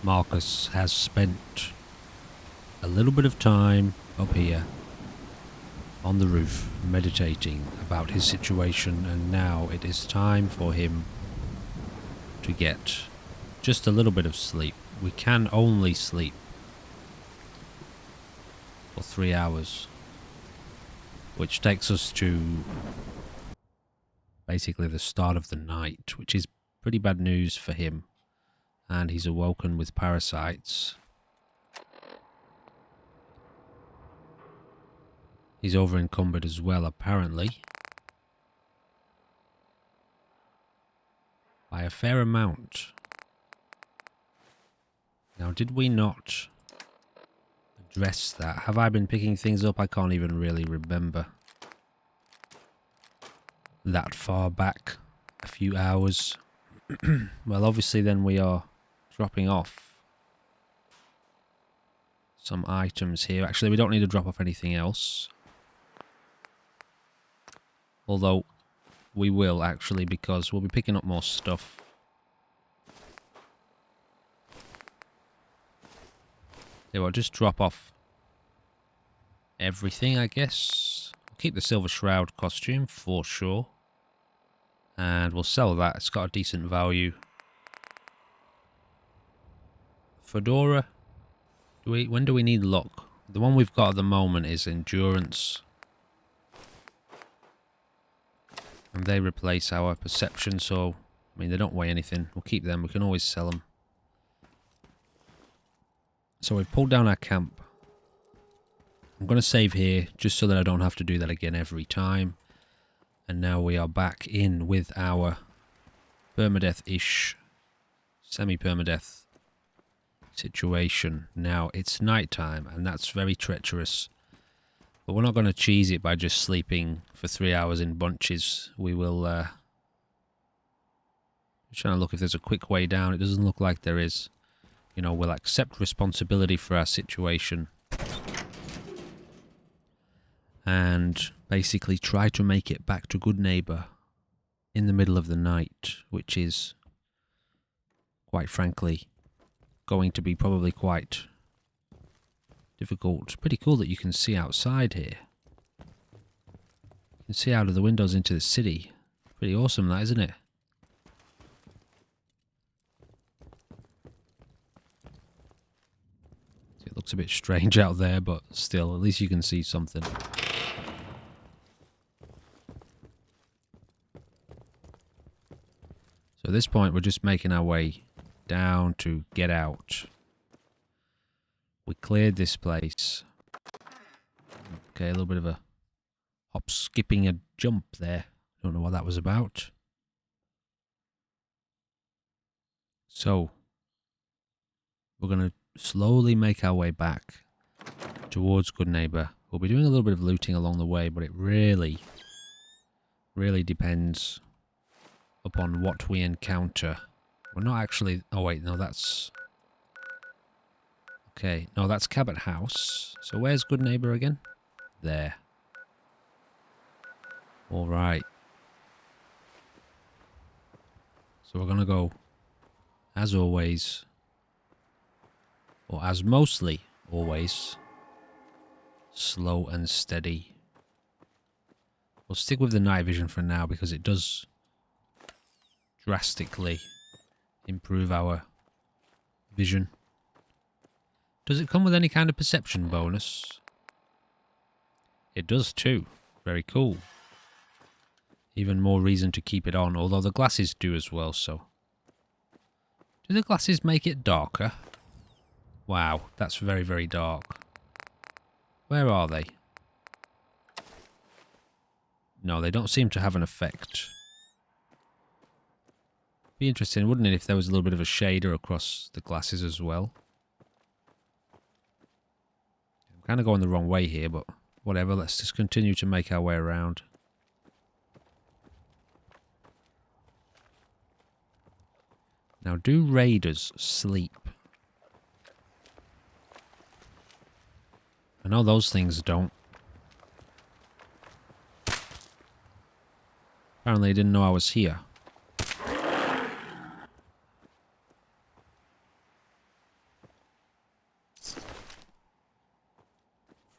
Marcus has spent a little bit of time up here on the roof meditating about his situation, and now it is time for him to get just a little bit of sleep. We can only sleep for 3 hours, which takes us to basically the start of the night, which is pretty bad news for him. And he's awoken with parasites. He's over encumbered as well, apparently, by a fair amount. Now, did we not address that? Have I been picking things up? I can't even really remember. That far back, a few hours. Well, obviously then we are dropping off some items here. Actually, we don't need to drop off anything else. Although, we will actually, because we'll be picking up more stuff. Yeah, we'll just drop off everything, I guess. We'll keep the Silver Shroud costume, for sure. And we'll sell that. It's got a decent value. Fedora. When do we need luck? The one we've got at the moment is endurance. And they replace our perception, so, I mean, they don't weigh anything. We'll keep them. We can always sell them. So we've pulled down our camp. I'm going to save here, just so that I don't have to do that again every time. And now we are back in with our permadeath-ish, semi-permadeath situation. Now, it's nighttime, and that's very treacherous. But we're not going to cheese it by just sleeping for 3 hours in bunches. We will, just trying to look if there's a quick way down. It doesn't look like there is. You know, we'll accept responsibility for our situation. And basically try to make it back to Good Neighbor in the middle of the night, which is, quite frankly, going to be probably quite difficult. Pretty cool that you can see outside here. You can see out of the windows into the city. Pretty awesome, that, isn't it? It looks a bit strange out there, but still, at least you can see something. So at this point, we're just making our way down to get out. We cleared this place. Okay, a little bit of a hop, skipping, a jump there. Don't know what that was about. So, we're going to slowly make our way back towards Good Neighbor. We'll be doing a little bit of looting along the way, but it really depends upon what we encounter. We're not actually... Oh, wait, no, that's... Okay, no, that's Cabot House. So where's Good Neighbor again? There. Alright. So we're going to go, as always, or as mostly always, slow and steady. We'll stick with the night vision for now because it does drastically improve our vision. Does it come with any kind of perception bonus? It does too. Very cool. Even more reason to keep it on, although the glasses do as well, so. Do the glasses make it darker? Wow, that's very, very dark. Where are they? No, they don't seem to have an effect. Be interesting, wouldn't it, if there was a little bit of a shader across the glasses as well? I'm kind of going the wrong way here, but whatever. Let's just continue to make our way around. Now, do raiders sleep? I know those things don't. Apparently, they didn't know I was here.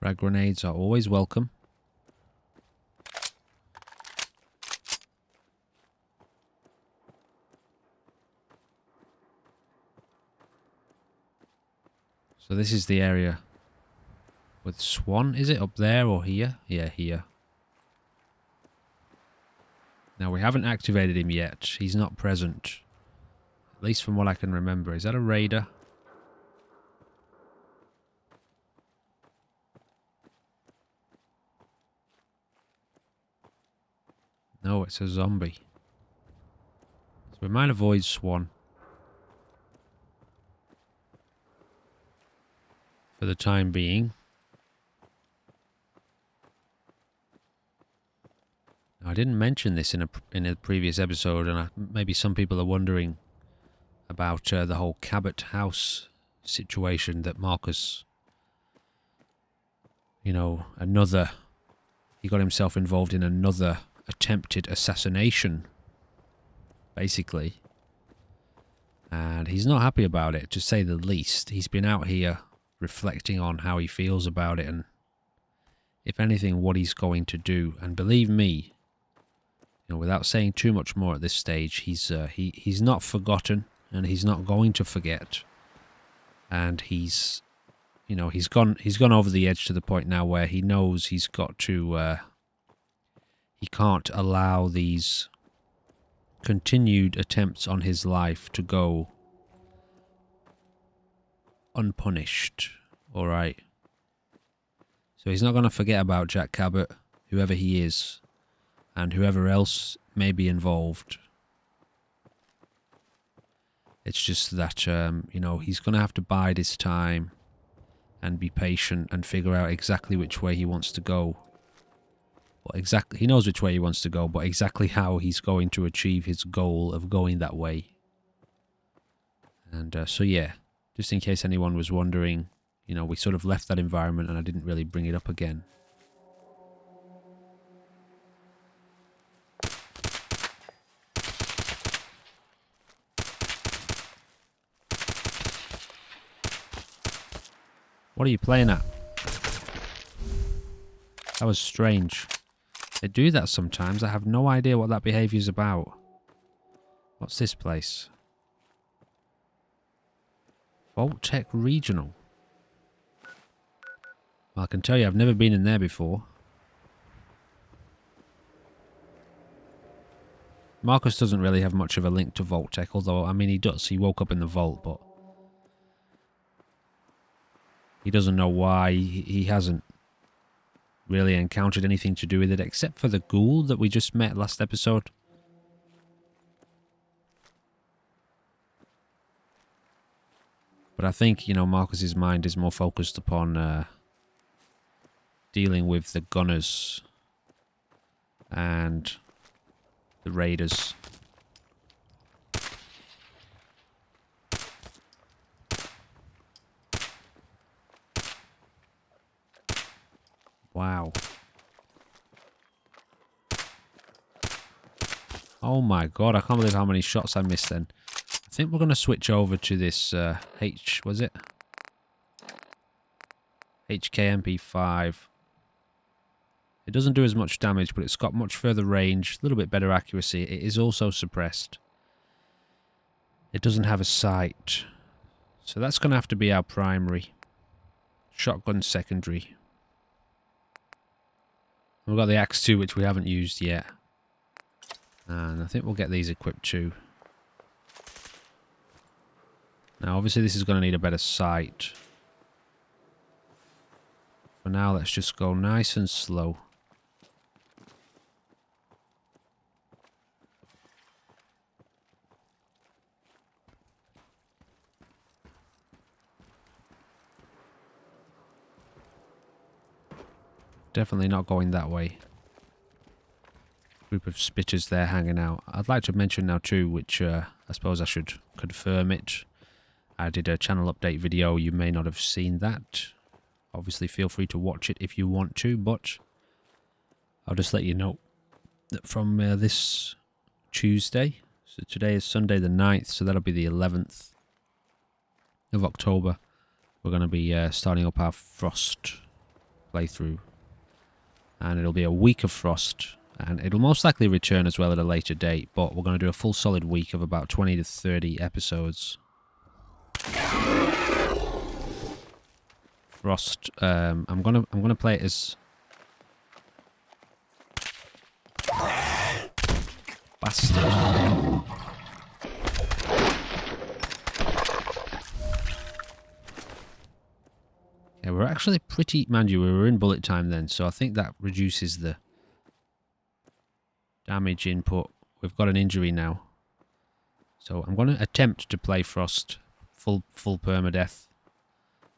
Frag grenades are always welcome. So this is the area with Swan. Is it up there or here? Yeah, here. Now, we haven't activated him yet. He's not present. At least from what I can remember. Is that a raider? No, it's a zombie. So we might avoid Swan. For the time being. Now, I didn't mention this in a previous episode, and maybe some people are wondering about the whole Cabot House situation that Marcus, you know, he got himself involved in another attempted assassination, basically. And he's not happy about it, to say the least. He's been out here reflecting on how he feels about it and, if anything, what he's going to do. And believe me, you know, without saying too much more at this stage, he's not forgotten, and he's not going to forget. And he's, you know, he's gone over the edge to the point now where he knows he's got to. He can't allow these continued attempts on his life to go unpunished. All right. So he's not going to forget about Jack Cabot, whoever he is, and whoever else may be involved. It's just that, you know, he's going to have to bide his time and be patient and figure out exactly which way he wants to go. Well, exactly, he knows which way he wants to go, but exactly how he's going to achieve his goal of going that way. And so, yeah, just in case anyone was wondering, you know, we sort of left that environment and I didn't really bring it up again. What are you playing at? That was strange. They do that sometimes. I have no idea what that behaviour is about. What's this place? Vault-Tec Regional. Well, I can tell you I've never been in there before. Marcus doesn't really have much of a link to Vault-Tec, although, I mean, he does. He woke up in the vault, but he doesn't know why. He hasn't really encountered anything to do with it, except for the ghoul that we just met last episode. But I think, you know, Marcus's mind is more focused upon dealing with the gunners and the raiders. Wow. Oh my god, I can't believe how many shots I missed then. I think we're going to switch over to this was it? HKMP5. It doesn't do as much damage, but it's got much further range, a little bit better accuracy. It is also suppressed. It doesn't have a sight. So that's going to have to be our primary. Shotgun secondary. We've got the Axe 2, which we haven't used yet. And I think we'll get these equipped too. Now, obviously, this is going to need a better sight. For now, let's just go nice and slow. Definitely not going that way. Group of spitters there hanging out. I'd like to mention now too, which I suppose I should confirm it. I did a channel update video. You may not have seen that. Obviously, feel free to watch it if you want to, but I'll just let you know that from this Tuesday, so today is Sunday the 9th, so that'll be the 11th of October, we're going to be starting up our Frost playthrough. And it'll be a week of Frost. And it'll most likely return as well at a later date. But we're going to do a full solid week of about 20 to 30 episodes. Frost. I'm gonna play it as bastard. Yeah, we're actually pretty... Mind you, we were in bullet time then, so I think that reduces the damage input. We've got an injury now. So I'm going to attempt to play Frost full permadeath.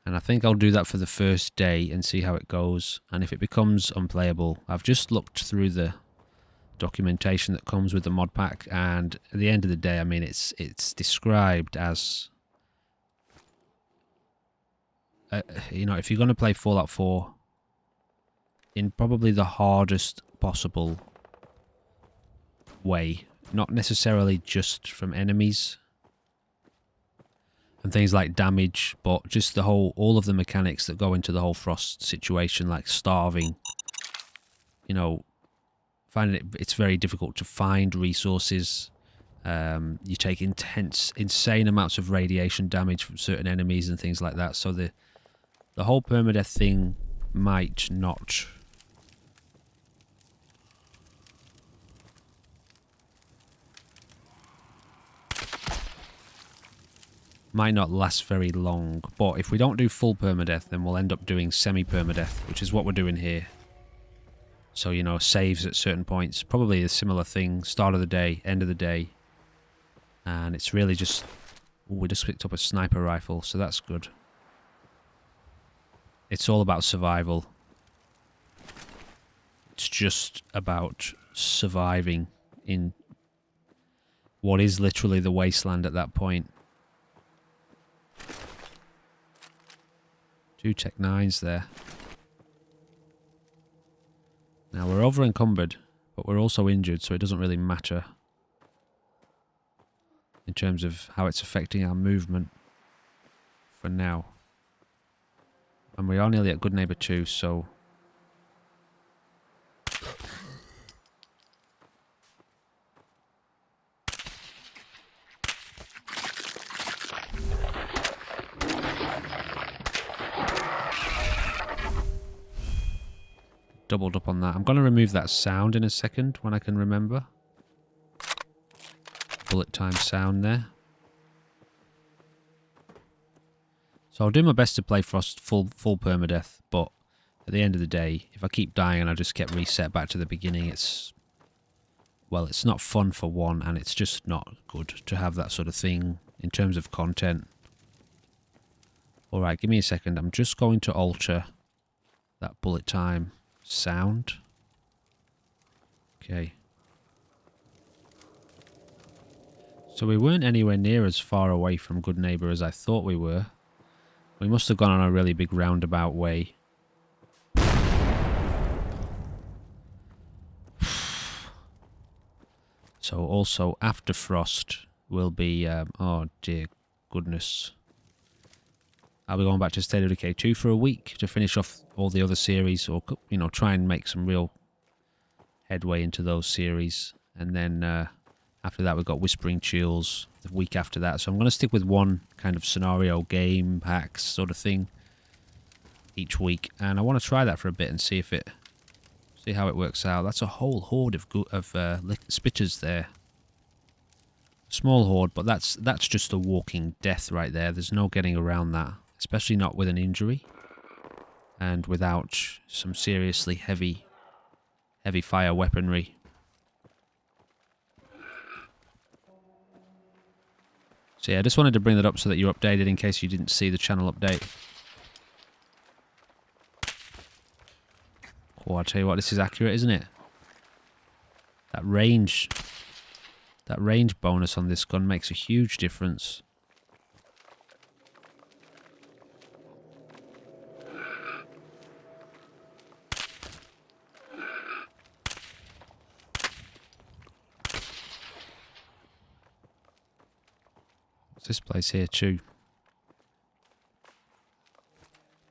And I think I'll do that for the first day and see how it goes. And if it becomes unplayable, I've just looked through the documentation that comes with the mod pack, and at the end of the day, I mean, it's described as... you know, if you're going to play Fallout 4 in probably the hardest possible way, not necessarily just from enemies and things like damage, but just the whole, all of the mechanics that go into the whole Frost situation, like starving, you know, finding it's very difficult to find resources. You take insane amounts of radiation damage from certain enemies and things like that, so the whole permadeath thing might not last very long. But if we don't do full permadeath, then we'll end up doing semi-permadeath, which is what we're doing here. So, you know, saves at certain points, probably a similar thing, start of the day, end of the day. And it's really just... Ooh, we just picked up a sniper rifle, so that's good. It's all about survival. It's just about surviving in what is literally the wasteland at that point. 2 Tech 9s there. Now we're over encumbered, but we're also injured, so it doesn't really matter in terms of how it's affecting our movement for now. And we are nearly at Good Neighbor 2, so... doubled up on that. I'm going to remove that sound in a second when I can remember. Bullet time sound there. So I'll do my best to play Frost full permadeath, but at the end of the day, if I keep dying and I just get reset back to the beginning, it's... well, it's not fun for one, and it's just not good to have that sort of thing in terms of content. Alright, give me a second. I'm just going to alter that bullet time sound. Okay. So we weren't anywhere near as far away from Good Neighbor as I thought we were. We must have gone on a really big roundabout way. So also after Frost will be... oh dear goodness. I'll be going back to State of Decay 2 for a week to finish off all the other series, or, you know, try and make some real headway into those series. And then after that we've got Whispering Chills the week after that. So I'm going to stick with one kind of scenario, game, hacks sort of thing each week. And I want to try that for a bit and see how it works out. That's a whole horde of spitters there. Small horde, but that's just a walking death right there. There's no getting around that. Especially not with an injury. And without some seriously heavy fire weaponry. So yeah, I just wanted to bring that up so that you're updated in case you didn't see the channel update. Oh, I'll tell you what, this is accurate, isn't it? That range bonus on this gun makes a huge difference. This place here too.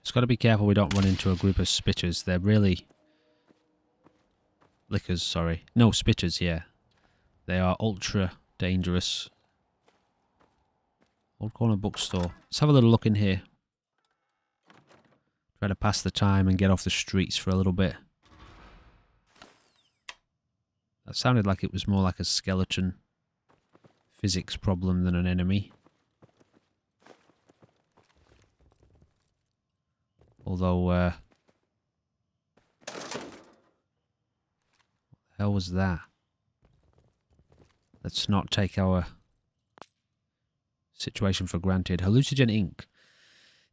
Just got to be careful we don't run into a group of spitters. They're really... Lickers, sorry. No, spitters, yeah. They are ultra dangerous. Old corner bookstore. Let's have a little look in here. Try to pass the time and get off the streets for a little bit. That sounded like it was more like a skeleton physics problem than an enemy. Although, what the hell was that? Let's not take our situation for granted. Hallucinogen Inc.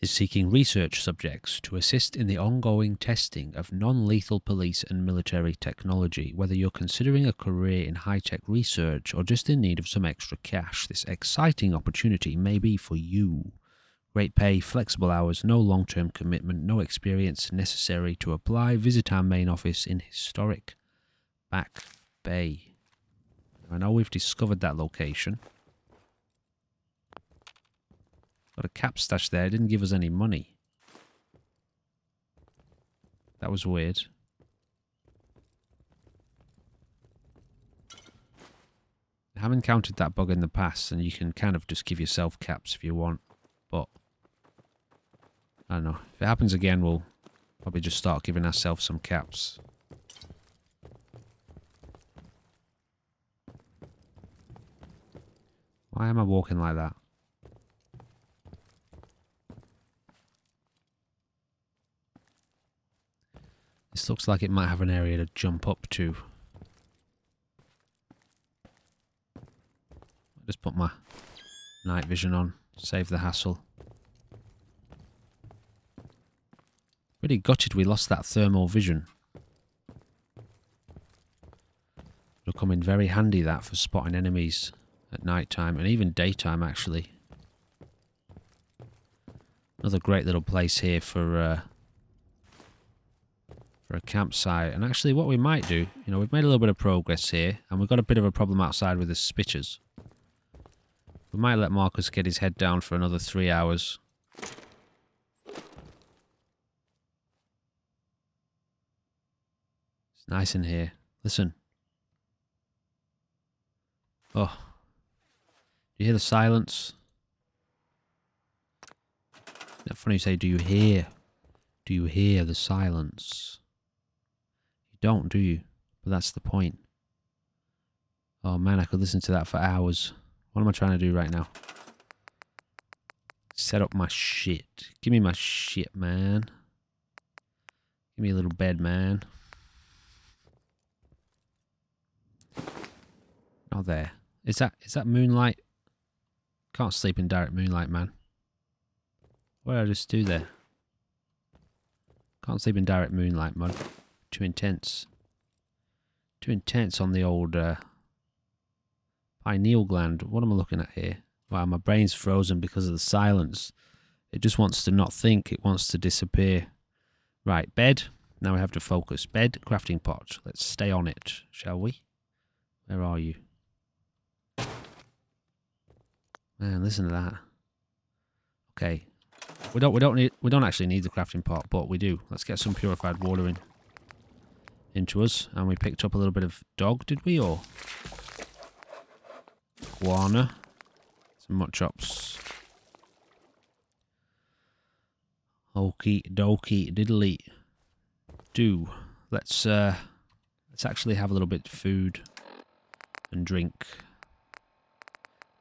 is seeking research subjects to assist in the ongoing testing of non-lethal police and military technology. Whether you're considering a career in high-tech research or just in need of some extra cash, this exciting opportunity may be for you. Great pay, flexible hours, no long-term commitment, no experience necessary to apply. Visit our main office in historic Back Bay. I know we've discovered that location. Got a cap stash there. It didn't give us any money. That was weird. I have encountered that bug in the past, and you can kind of just give yourself caps if you want. But I don't know. If it happens again, we'll probably just start giving ourselves some caps. Why am I walking like that? This looks like it might have an area to jump up to. I'll just put my night vision on. Save the hassle. Pretty gutted we lost that thermal vision. It'll come in very handy, that, for spotting enemies at night time and even daytime, actually. Another great little place here for a campsite. And actually what we might do, you know, we've made a little bit of progress here and we've got a bit of a problem outside with the spitters. We might let Marcus get his head down for another 3 hours. It's nice in here. Listen. Oh. Do you hear the silence? Isn't that funny you say, do you hear? Do you hear the silence? You don't, do you? But that's the point. Oh man, I could listen to that for hours. What am I trying to do right now? Set up my shit. Give me my shit, man. Give me a little bed, man. Oh, there. Is that moonlight? Can't sleep in direct moonlight, man. What did I just do there? Can't sleep in direct moonlight, man. Too intense. Too intense on the old pineal gland. What am I looking at here? Wow, my brain's frozen because of the silence. It just wants to not think. It wants to disappear. Right, bed. Now we have to focus. Bed, crafting pot. Let's stay on it, shall we? Where are you? Man, listen to that. Okay. We don't actually need the crafting pot, but we do. Let's get some purified water into us. And we picked up a little bit of dog, did we? Or guana. Some mut chops. Okie dokie diddly do. Let's actually have a little bit of food and drink.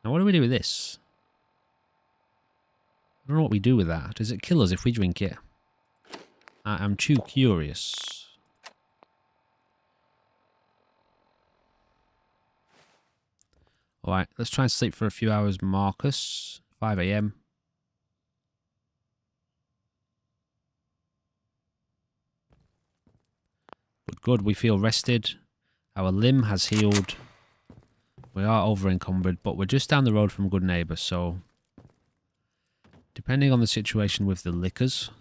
Now what do we do with this? I don't know what we do with that. Does it kill us if we drink it? I am too curious. Alright, let's try and sleep for a few hours, Marcus. 5 AM. Good, we feel rested. Our limb has healed. We are over encumbered, but we're just down the road from Good Neighbour, so depending on the situation with the liquors,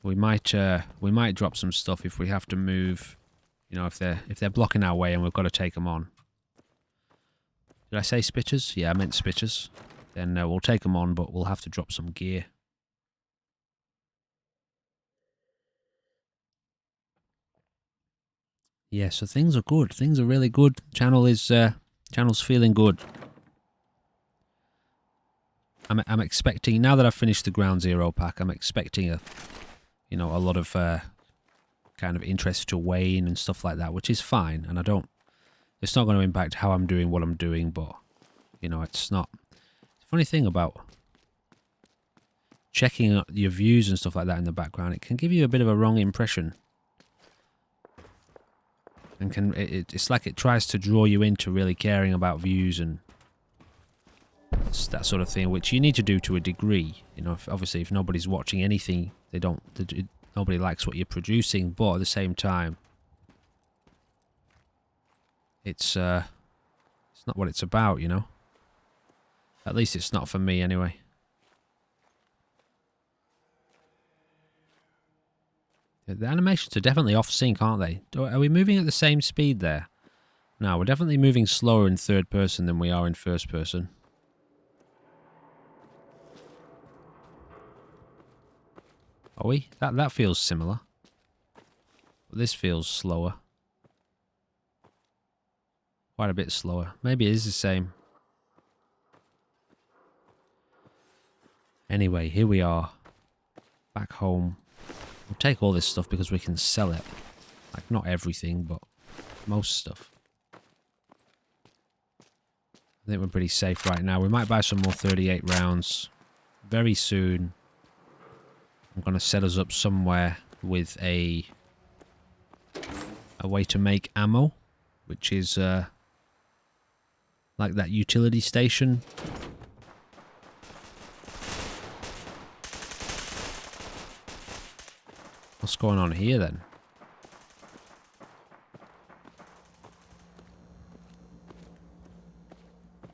we might drop some stuff if we have to move. You know, if they're blocking our way and we've got to take them on. Did I say spitters? Yeah, I meant spitters. then we'll take them on, but we'll have to drop some gear. Yeah, so things are good. Things are really good. Channel's feeling good. I'm expecting, now that I've finished the Ground Zero pack, I'm expecting a lot of kind of interest to wane and stuff like that, which is fine. And it's not going to impact how I'm doing what I'm doing, but it's not. The funny thing about checking your views and stuff like that in the background, it can give you a bit of a wrong impression. And it's like it tries to draw you into really caring about views and that sort of thing, which you need to do to a degree. Obviously if nobody's watching anything, nobody likes what you're producing, but at the same time, it's not what it's about, At least it's not for me anyway. The animations are definitely off sync, aren't they? Are we moving at the same speed there? No, we're definitely moving slower in third person than we are in first person. Are we? That feels similar. But this feels slower. Quite a bit slower. Maybe it is the same. Anyway, here we are. Back home. We'll take all this stuff because we can sell it. Like, not everything, but most stuff. I think we're pretty safe right now. We might buy some more 38 rounds very soon. I'm going to set us up somewhere with a way to make ammo, which is like that utility station. What's going on here then?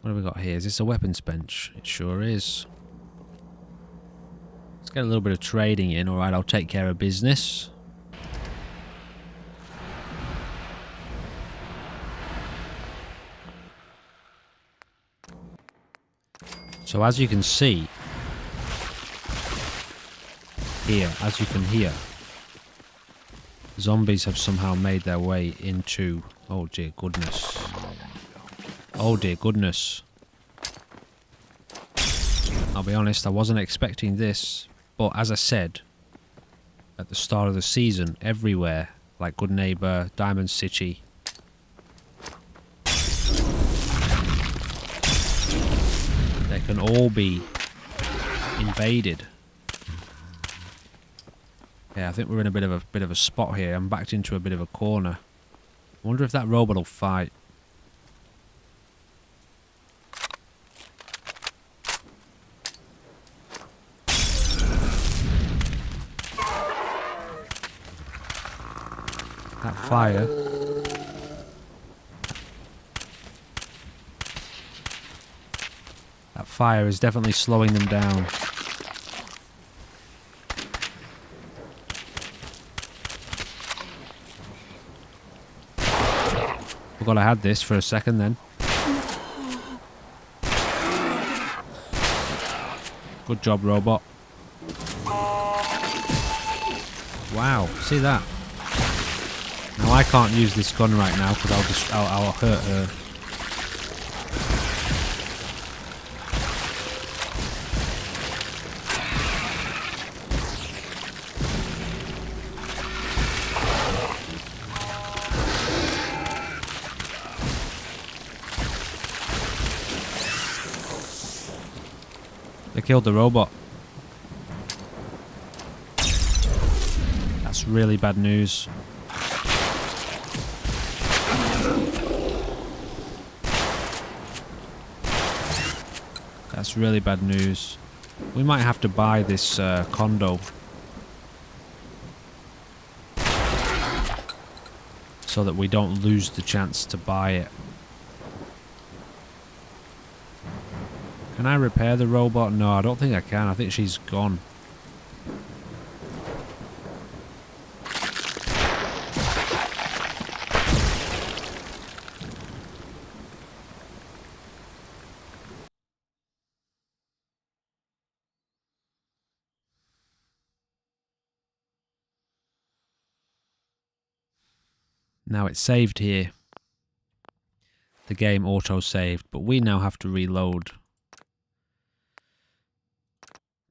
What have we got here? Is this a weapons bench? It sure is. Let's get a little bit of trading in. Alright, I'll take care of business. So as you can see, here, as you can hear, zombies have somehow made their way into... Oh dear goodness. Oh dear goodness. I'll be honest, I wasn't expecting this. But as I said, at the start of the season, everywhere, like Good Neighbor, Diamond City, they can all be invaded. Yeah, I think we're in a bit of a spot here. I'm backed into a bit of a corner. I wonder if that robot will fight. That fire. That fire is definitely slowing them down. Forgot I had this for a second then. Good job, robot. Wow, see that? Now I can't use this gun right now because I'll hurt her. They killed the robot. That's really bad news. That's really bad news. We might have to buy this condo. So that we don't lose the chance to buy it. Can I repair the robot? No, I don't think I can. I think she's gone. Now it's saved here. The game auto-saved, but we now have to reload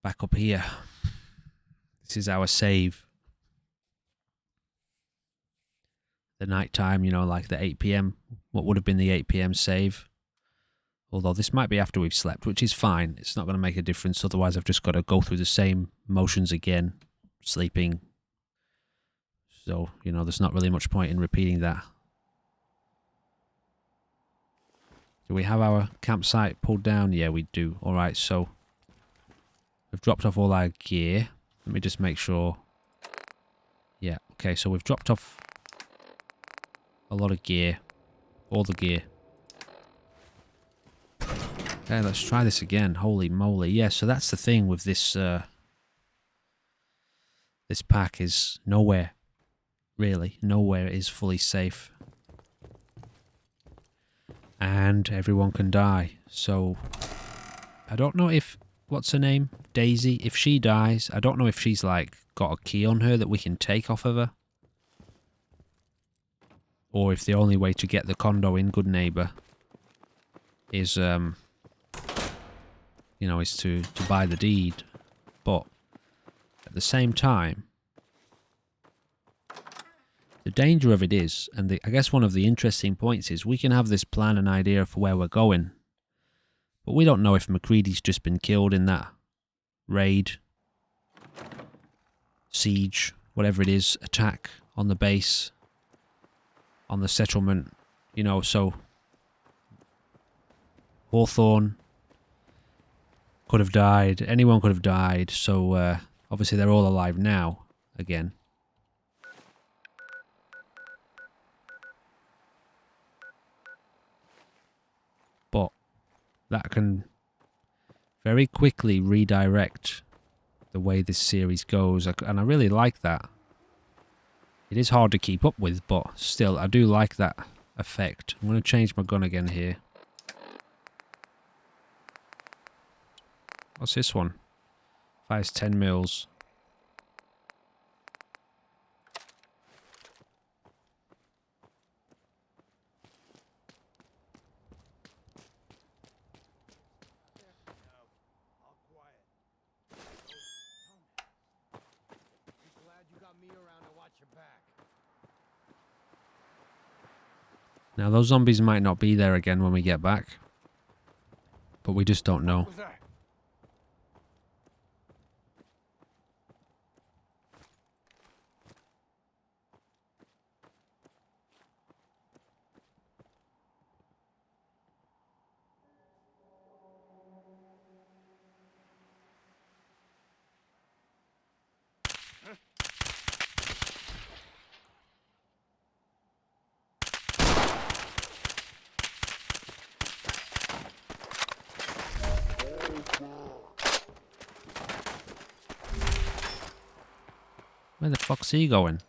back up here. This is our save. The night time, you know, like the 8 PM. What would have been the 8 PM save. Although this might be after we've slept, which is fine. It's not going to make a difference. Otherwise, I've just got to go through the same motions again. Sleeping. So, you know, there's not really much point in repeating that. Do we have our campsite pulled down? Yeah, we do. Alright, so we've dropped off all our gear. Let me just make sure. Yeah, okay, so we've dropped off a lot of gear. All the gear. Okay, let's try this again. Holy moly. Yeah, so that's the thing with this this pack is nowhere. Really, nowhere is fully safe. And everyone can die. So, I don't know if... What's her name? Daisy. If she dies, I don't know if she's, like, got a key on her that we can take off of her. Or if the only way to get the condo in Good Neighbour is, you know, is to buy the deed. But, at the same time... The danger of it is, and I guess one of the interesting points is, we can have this plan and idea for where we're going. But we don't know if McCready's just been killed in that raid, siege, whatever it is, attack on the base, on the settlement, you know, so Hawthorne could have died, anyone could have died, so obviously they're all alive now, again. But that can very quickly redirect the way this series goes, and I really like that. It is hard to keep up with, but still, I do like that effect. I'm going to change my gun again here. What's this one? Fires 10 mils. Now, those zombies might not be there again when we get back. But we just don't know. Where the fuck's he going?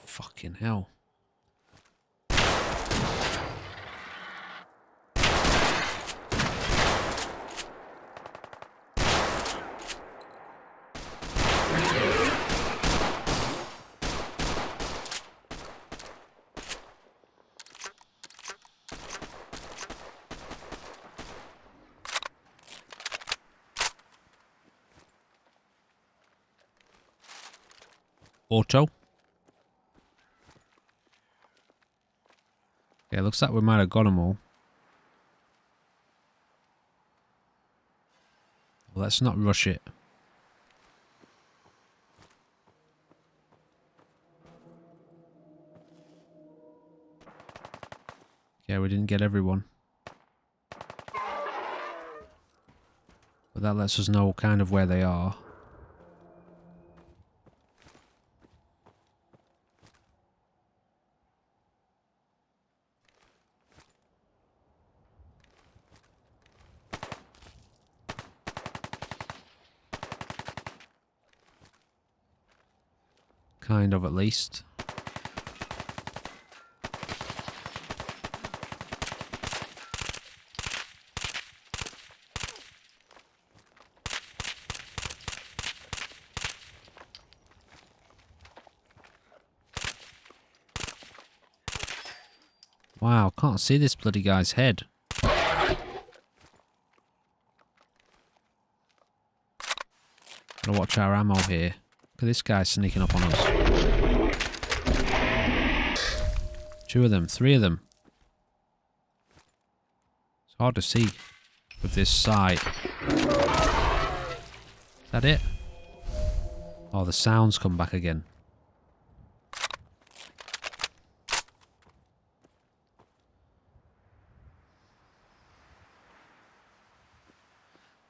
Fucking hell. Auto. Okay, looks like we might have got them all. Well, let's not rush it. Yeah, we didn't get everyone. But that lets us know kind of where they are. Kind of, at least. Wow, can't see this bloody guy's head. Gotta watch our ammo here. Look at this guy sneaking up on us. 2 of them, 3 of them. It's hard to see with this sight. Is that it? Oh, the sounds come back again.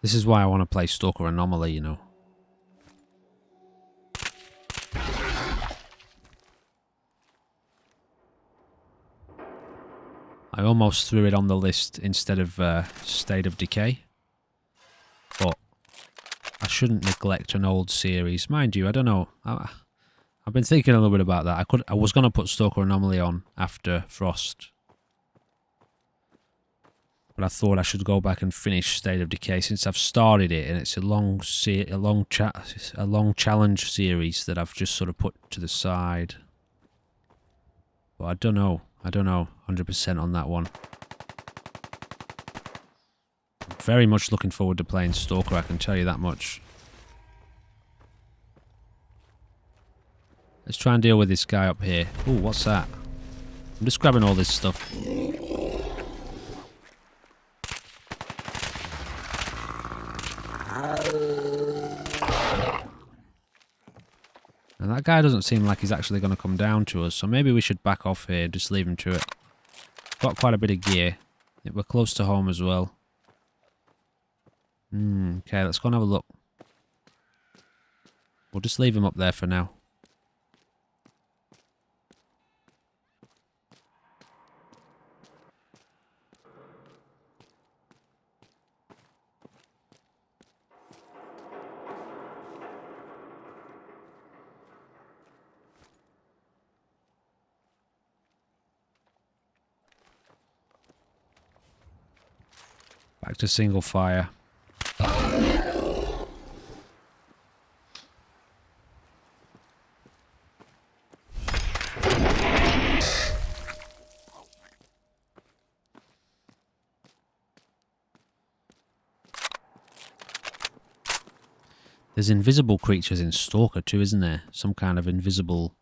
This is why I want to play Stalker Anomaly, you know. I almost threw it on the list instead of State of Decay. But I shouldn't neglect an old series. Mind you, I don't know. I've been thinking a little bit about that. I was going to put Stalker Anomaly on after Frost. But I thought I should go back and finish State of Decay since I've started it, and it's a long challenge series that I've just sort of put to the side. But I don't know 100% on that one. I'm very much looking forward to playing Stalker, I can tell you that much. Let's try and deal with this guy up here. Ooh, what's that? I'm just grabbing all this stuff. And that guy doesn't seem like he's actually going to come down to us, so maybe we should back off here and just leave him to it. Got quite a bit of gear. We're close to home as well. Okay, let's go and have a look. We'll just leave him up there for now. Back to single fire. There's invisible creatures in Stalker too, isn't there? Some kind of invisible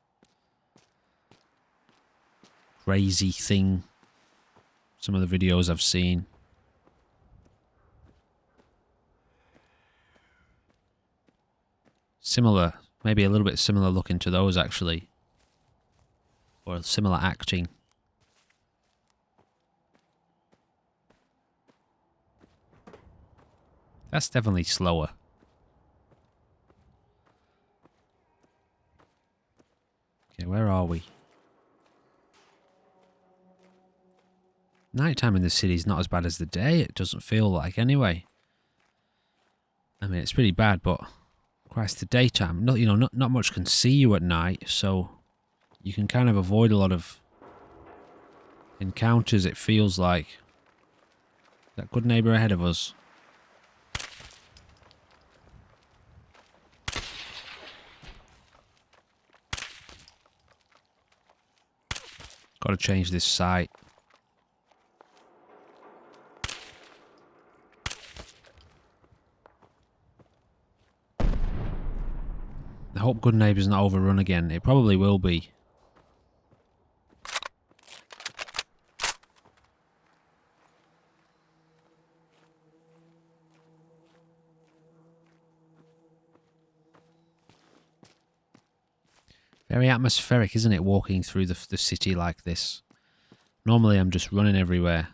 crazy thing. Some of the videos I've seen. Similar, maybe a little bit similar looking to those actually. Or similar acting. That's definitely slower. Okay, where are we? Nighttime in the city is not as bad as the day, it doesn't feel like anyway. I mean, it's pretty bad, but Christ, the daytime, not much can see you at night, so you can kind of avoid a lot of encounters, it feels like. That good neighbour ahead of us. Got to change this sight. I hope good neighbour's not overrun again. It probably will be. Very atmospheric, isn't it, walking through the city like this? Normally I'm just running everywhere.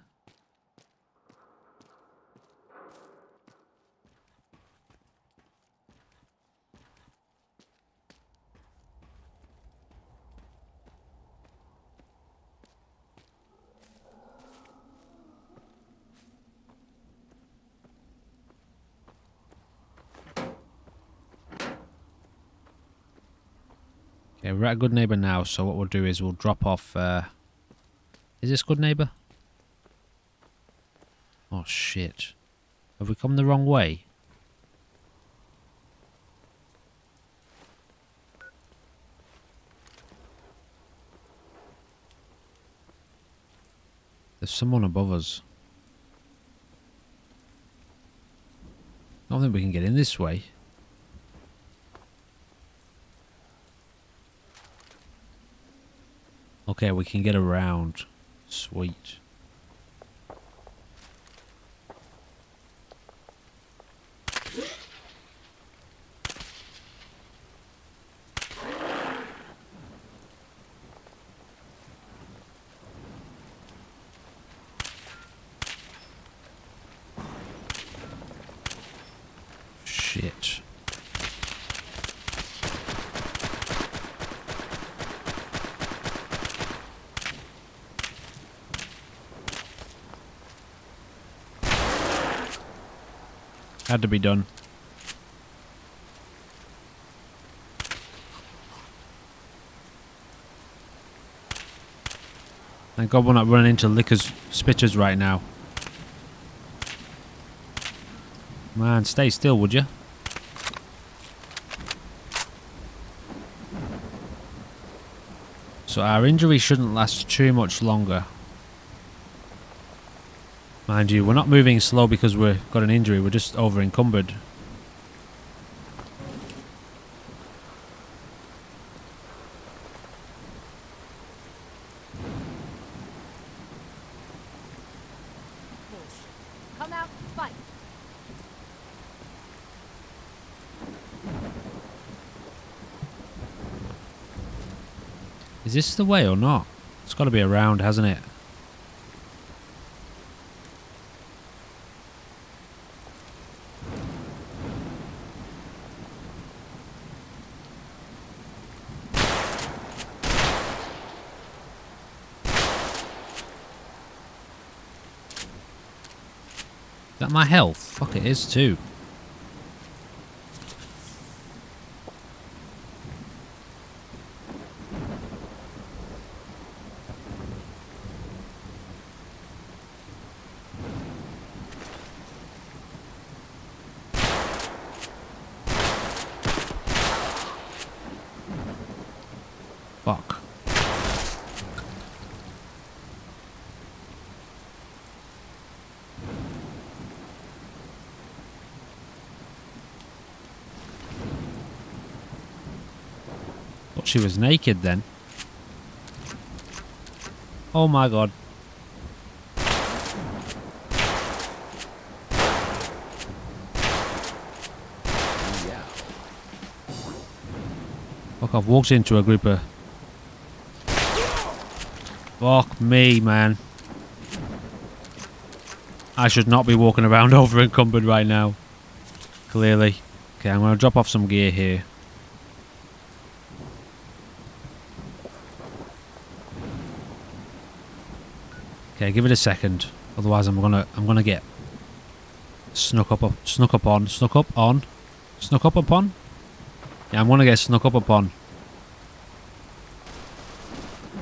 Okay, we're at a good neighbour now, so what we'll do is we'll drop off... Is this good neighbour? Oh, shit. Have we come the wrong way? There's someone above us. I don't think we can get in this way. Okay, we can get around. Sweet. Shit. Had to be done. Thank God we're not running into lickers, spitters right now. Man, stay still, would you? So our injury shouldn't last too much longer. Mind you, we're not moving slow because we've got an injury, we're just over encumbered. Come out, fight. Is this the way or not? It's got to be around, hasn't it? Is that my health? Fuck, it is too. Fuck. Thought she was naked then. Oh my god. Fuck, I've walked into a group of... Fuck me, man. I should not be walking around over encumbered right now. Clearly. Okay, I'm going to drop off some gear here. Okay, give it a second. Otherwise I'm gonna get snuck up upon. Yeah, I'm gonna get snuck up upon.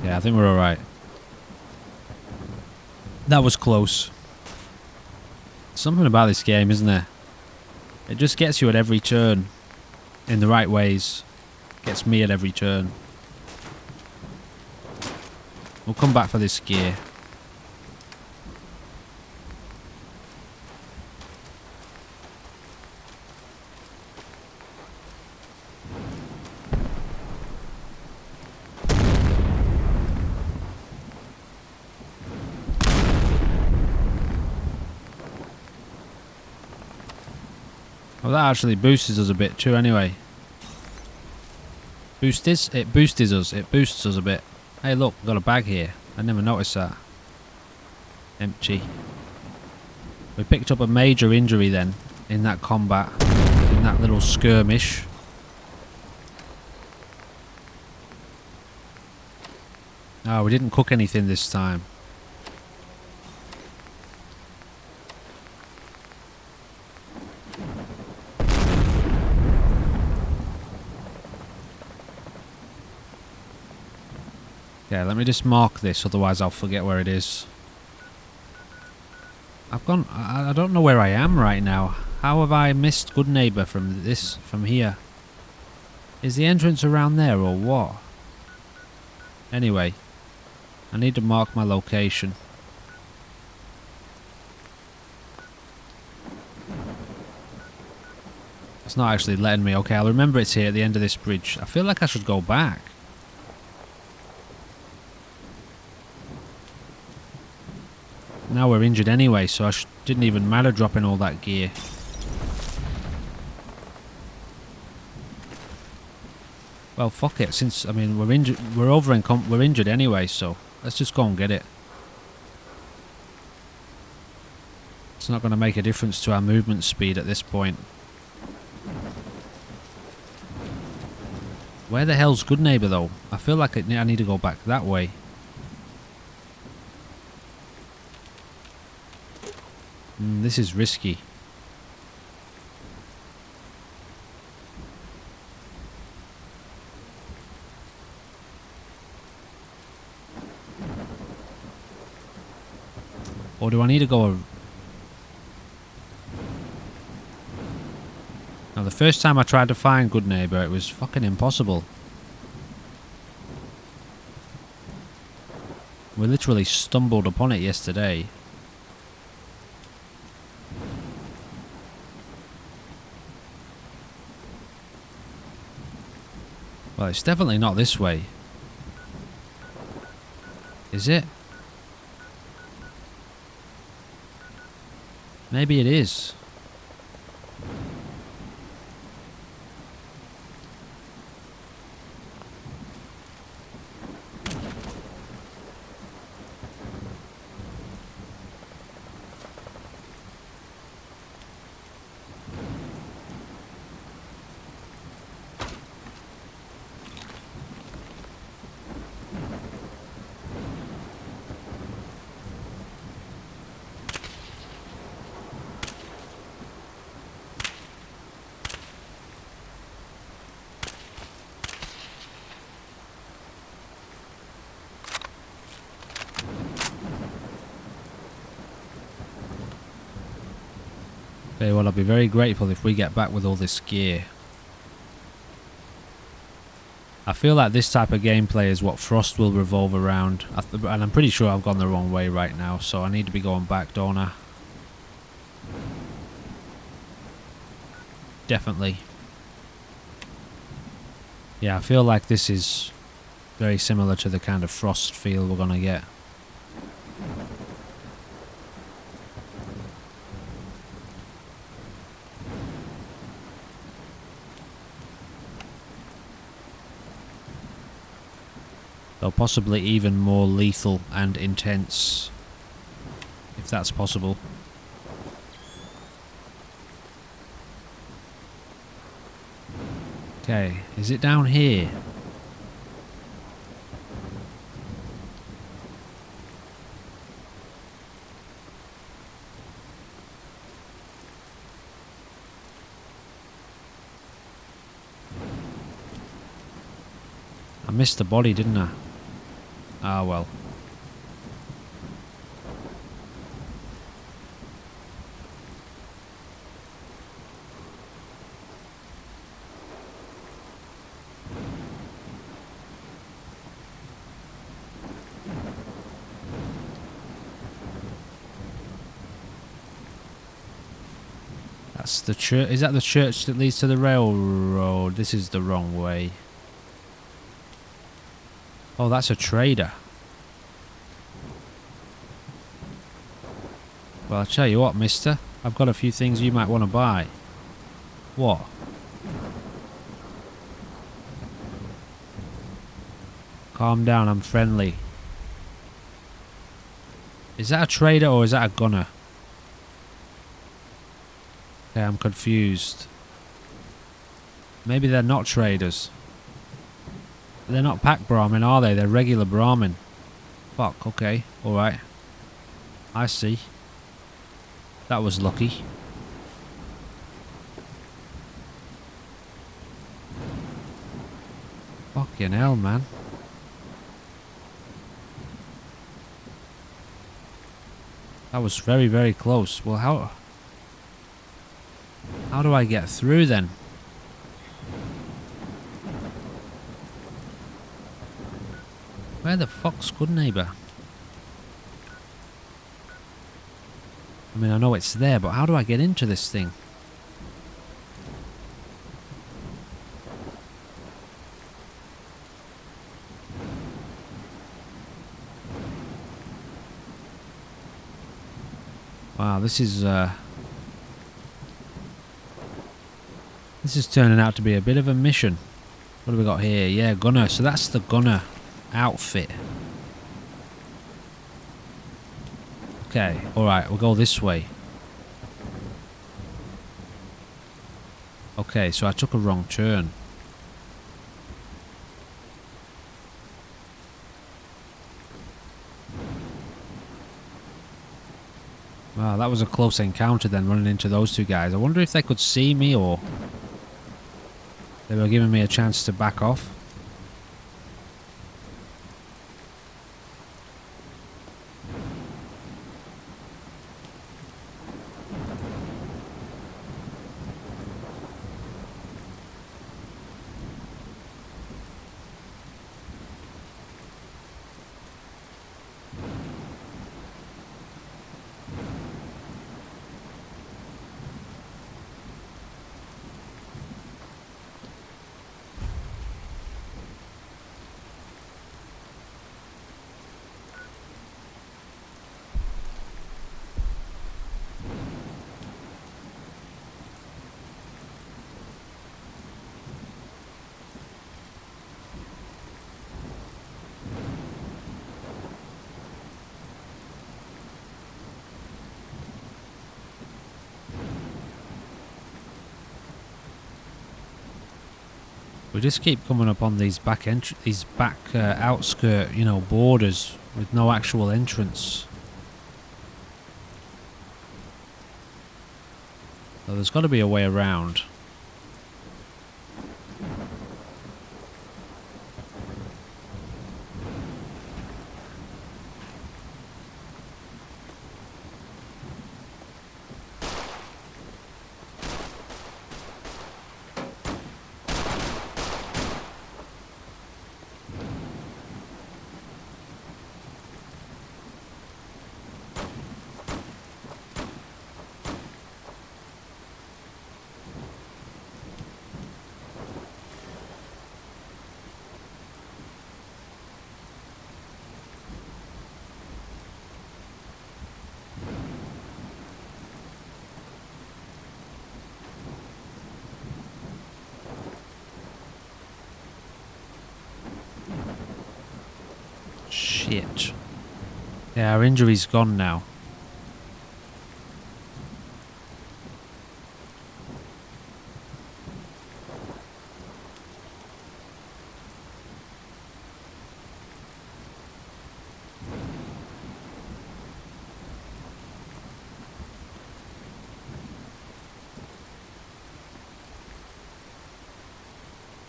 Yeah, I think we're alright. That was close. Something about this game, isn't there? It just gets you at every turn. In the right ways. Gets me at every turn. We'll come back for this gear. Well, that actually boosts us a bit too anyway. Boosties? It boosted us. It boosts us a bit. Hey, look, got a bag here. I never noticed that. Empty. We picked up a major injury then in that combat, in that little skirmish. Oh, we didn't cook anything this time. Okay, let me just mark this, otherwise I'll forget where it is. I've gone... I don't know where I am right now. How have I missed Good Neighbour from this, from here? Is the entrance around there or what? Anyway, I need to mark my location. It's not actually letting me. Okay, I'll remember it's here at the end of this bridge. I feel like I should go back. Now we're injured anyway, so I didn't even matter dropping all that gear. Well, fuck it. Since I mean we're injured, we're injured anyway, so let's just go and get it. It's not going to make a difference to our movement speed at this point. Where the hell's Good Neighbour though? I feel like I need to go back that way. This is risky. Or do I need to go... Now the first time I tried to find Good Neighbour, it was fucking impossible. We literally stumbled upon it yesterday. Well, it's definitely not this way. Is it? Maybe it is. Okay, well, I'll be very grateful if we get back with all this gear. I feel like this type of gameplay is what Frost will revolve around, and I'm pretty sure I've gone the wrong way right now, so I need to be going back, don't I? Definitely. Yeah, I feel like this is very similar to the kind of Frost feel we're gonna get. Though possibly even more lethal and intense, if that's possible. Okay, is it down here? I missed the body, didn't I? Ah, well. That's the church. Is that the church that leads to the railroad? This is the wrong way. Oh, that's a trader. Well, I'll tell you what, mister. I've got a few things you might want to buy. What? Calm down, I'm friendly. Is that a trader or is that a gunner? Okay, I'm confused. Maybe they're not traders. They're not pack Brahmin, are they? They're regular Brahmin. Fuck, okay. Alright. I see. That was lucky. Fucking hell, man. That was very, very close. Well, how do I get through then? Where the fuck's good neighbor? I mean, I know it's there, but how do I get into this thing? Wow, this is turning out to be a bit of a mission. What have we got here? Yeah, gunner. So that's the gunner outfit. Okay, alright, we'll go this way. Okay, so I took a wrong turn. Wow, that was a close encounter then, running into those two guys. I wonder if they could see me or they were giving me a chance to back off. We just keep coming up on these back outskirt, you know, borders with no actual entrance. So there's got to be a way around. Shit. Yeah, our injury's gone now.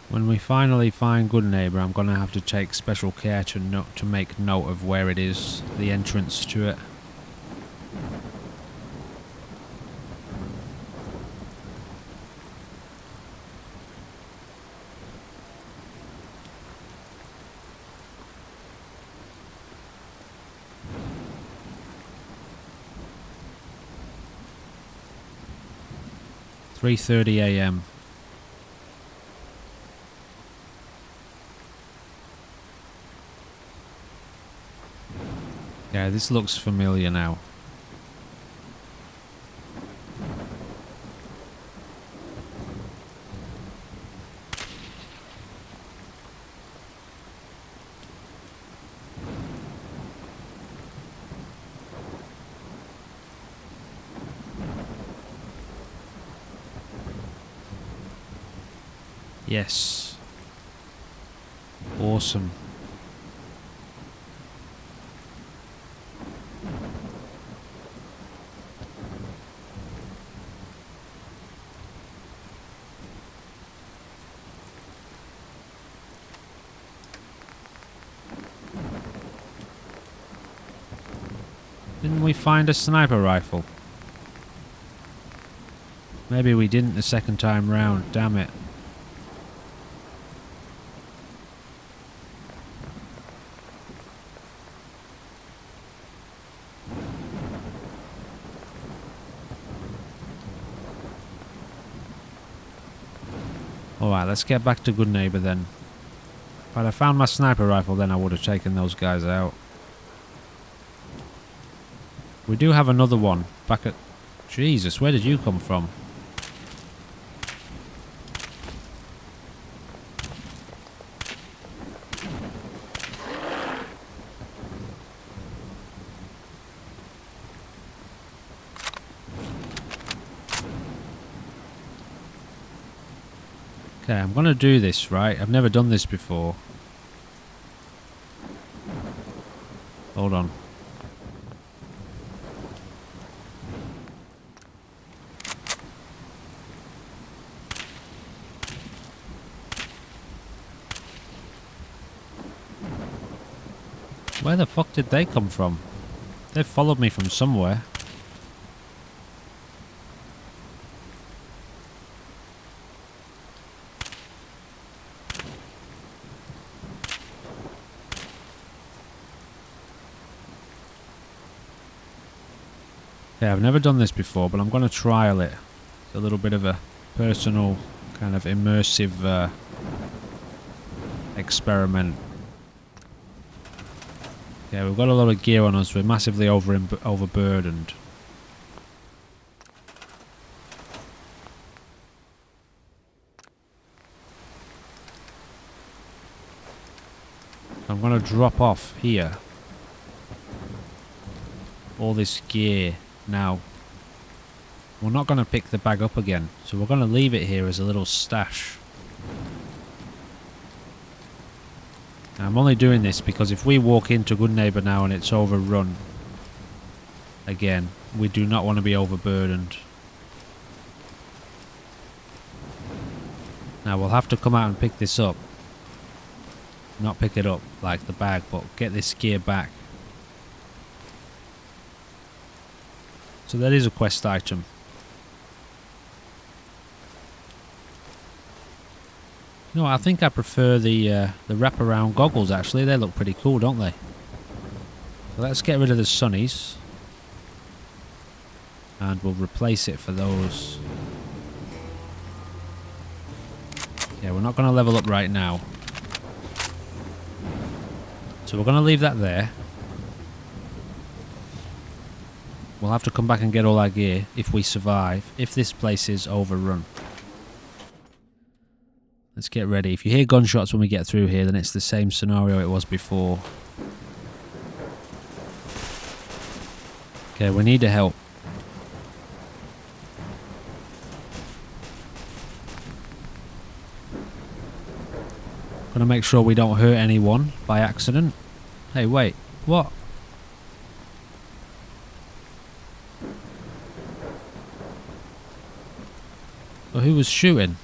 When we finally find Good Neighbour, I'm going to have to take special care to make note of where it is, the entrance to it. "3:30 a.m. Yeah, this looks familiar now. Yes. Awesome. Didn't we find a sniper rifle? Maybe we didn't the second time round, damn it. Alright, let's get back to Good Neighbor then. If I'd have found my sniper rifle, then I would have taken those guys out. We do have another one back at... Jesus, where did you come from? Okay, I'm gonna do this, right? I've never done this before. Hold on. Where the fuck did they come from? They followed me from somewhere. Okay, I've never done this before, but I'm going to trial it. It's a little bit of a personal, kind of immersive experiment. Yeah, we've got a lot of gear on us. We're massively overburdened. I'm going to drop off here all this gear. Now, we're not going to pick the bag up again, so we're going to leave it here as a little stash. Now, I'm only doing this because if we walk into Good Neighbor now and it's overrun again, we do not want to be overburdened. Now, we'll have to come out and pick this up. Not pick it up like the bag, but get this gear back. So that is a quest item. No, I think I prefer the wraparound goggles actually. They look pretty cool, don't they? So let's get rid of the sunnies. And we'll replace it for those. Yeah, we're not going to level up right now. So we're going to leave that there. We'll have to come back and get all our gear if we survive, if this place is overrun. Let's get ready. If you hear gunshots when we get through here, then it's the same scenario it was before. Okay, we need the help. Gonna make sure we don't hurt anyone by accident. Hey, wait. What? Well, who was shooting?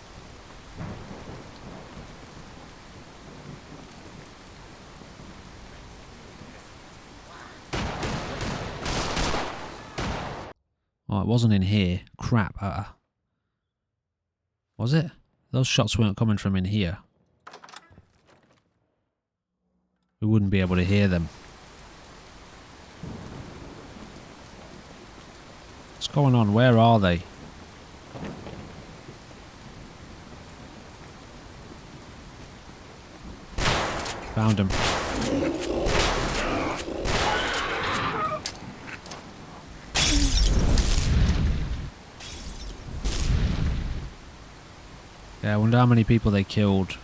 Oh, it wasn't in here. Crap. Was it? Those shots weren't coming from in here. We wouldn't be able to hear them. What's going on? Where are they? Found him. Yeah, I wonder how many people they killed.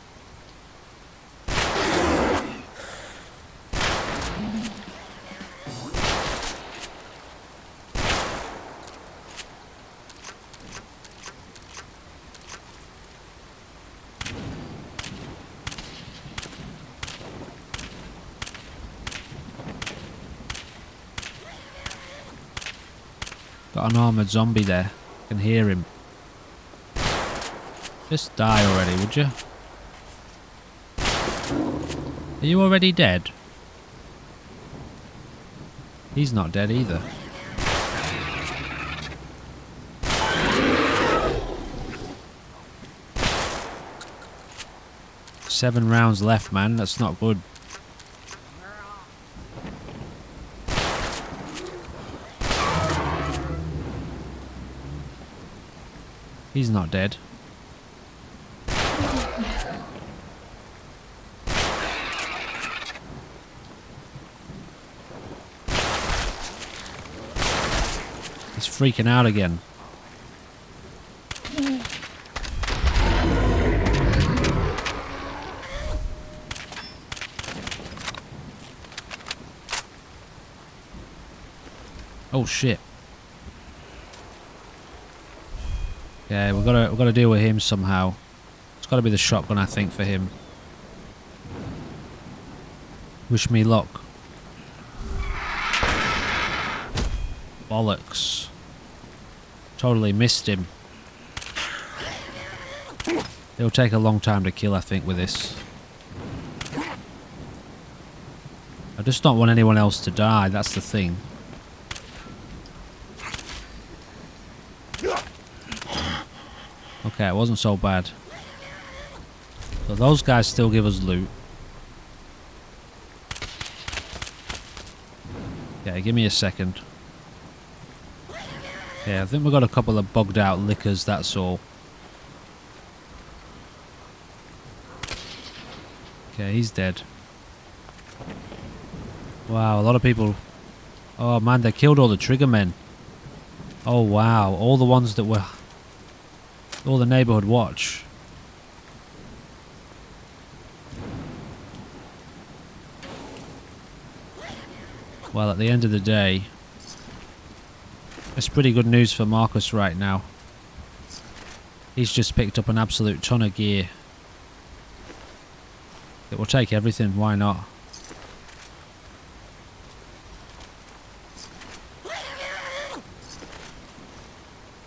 Got an armoured zombie there. I can hear him. Just die already, would you? Are you already dead? He's not dead either. Seven rounds left, man. That's not good. He's not dead. He's freaking out again. Oh shit. Yeah, we've got to deal with him somehow. It's got to be the shotgun, I think, for him. Wish me luck. Bollocks. Totally missed him. It'll take a long time to kill, I think, with this. I just don't want anyone else to die, that's the thing. Okay, it wasn't so bad. So those guys still give us loot. Yeah, give me a second. Yeah, I think we've got a couple of bugged out lickers, that's all. Okay, he's dead. Wow, a lot of people... Oh man, they killed all the trigger men. Oh wow, all the ones that were... All the neighborhood watch. Well, at the end of the day, it's pretty good news for Marcus right now. He's just picked up an absolute ton of gear. It will take everything, why not?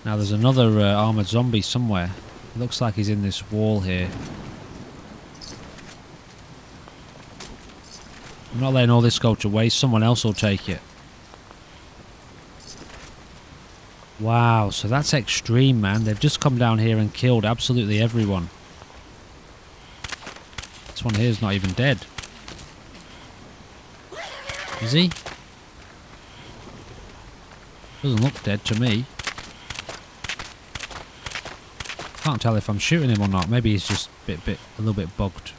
Now there's another armoured zombie somewhere. It looks like he's in this wall here. I'm not letting all this go to waste. Someone else will take it. Wow, so that's extreme, man. They've just come down here and killed absolutely everyone. This one here is not even dead. Is he? Doesn't look dead to me. Can't tell if I'm shooting him or not. Maybe he's just a little bit bugged.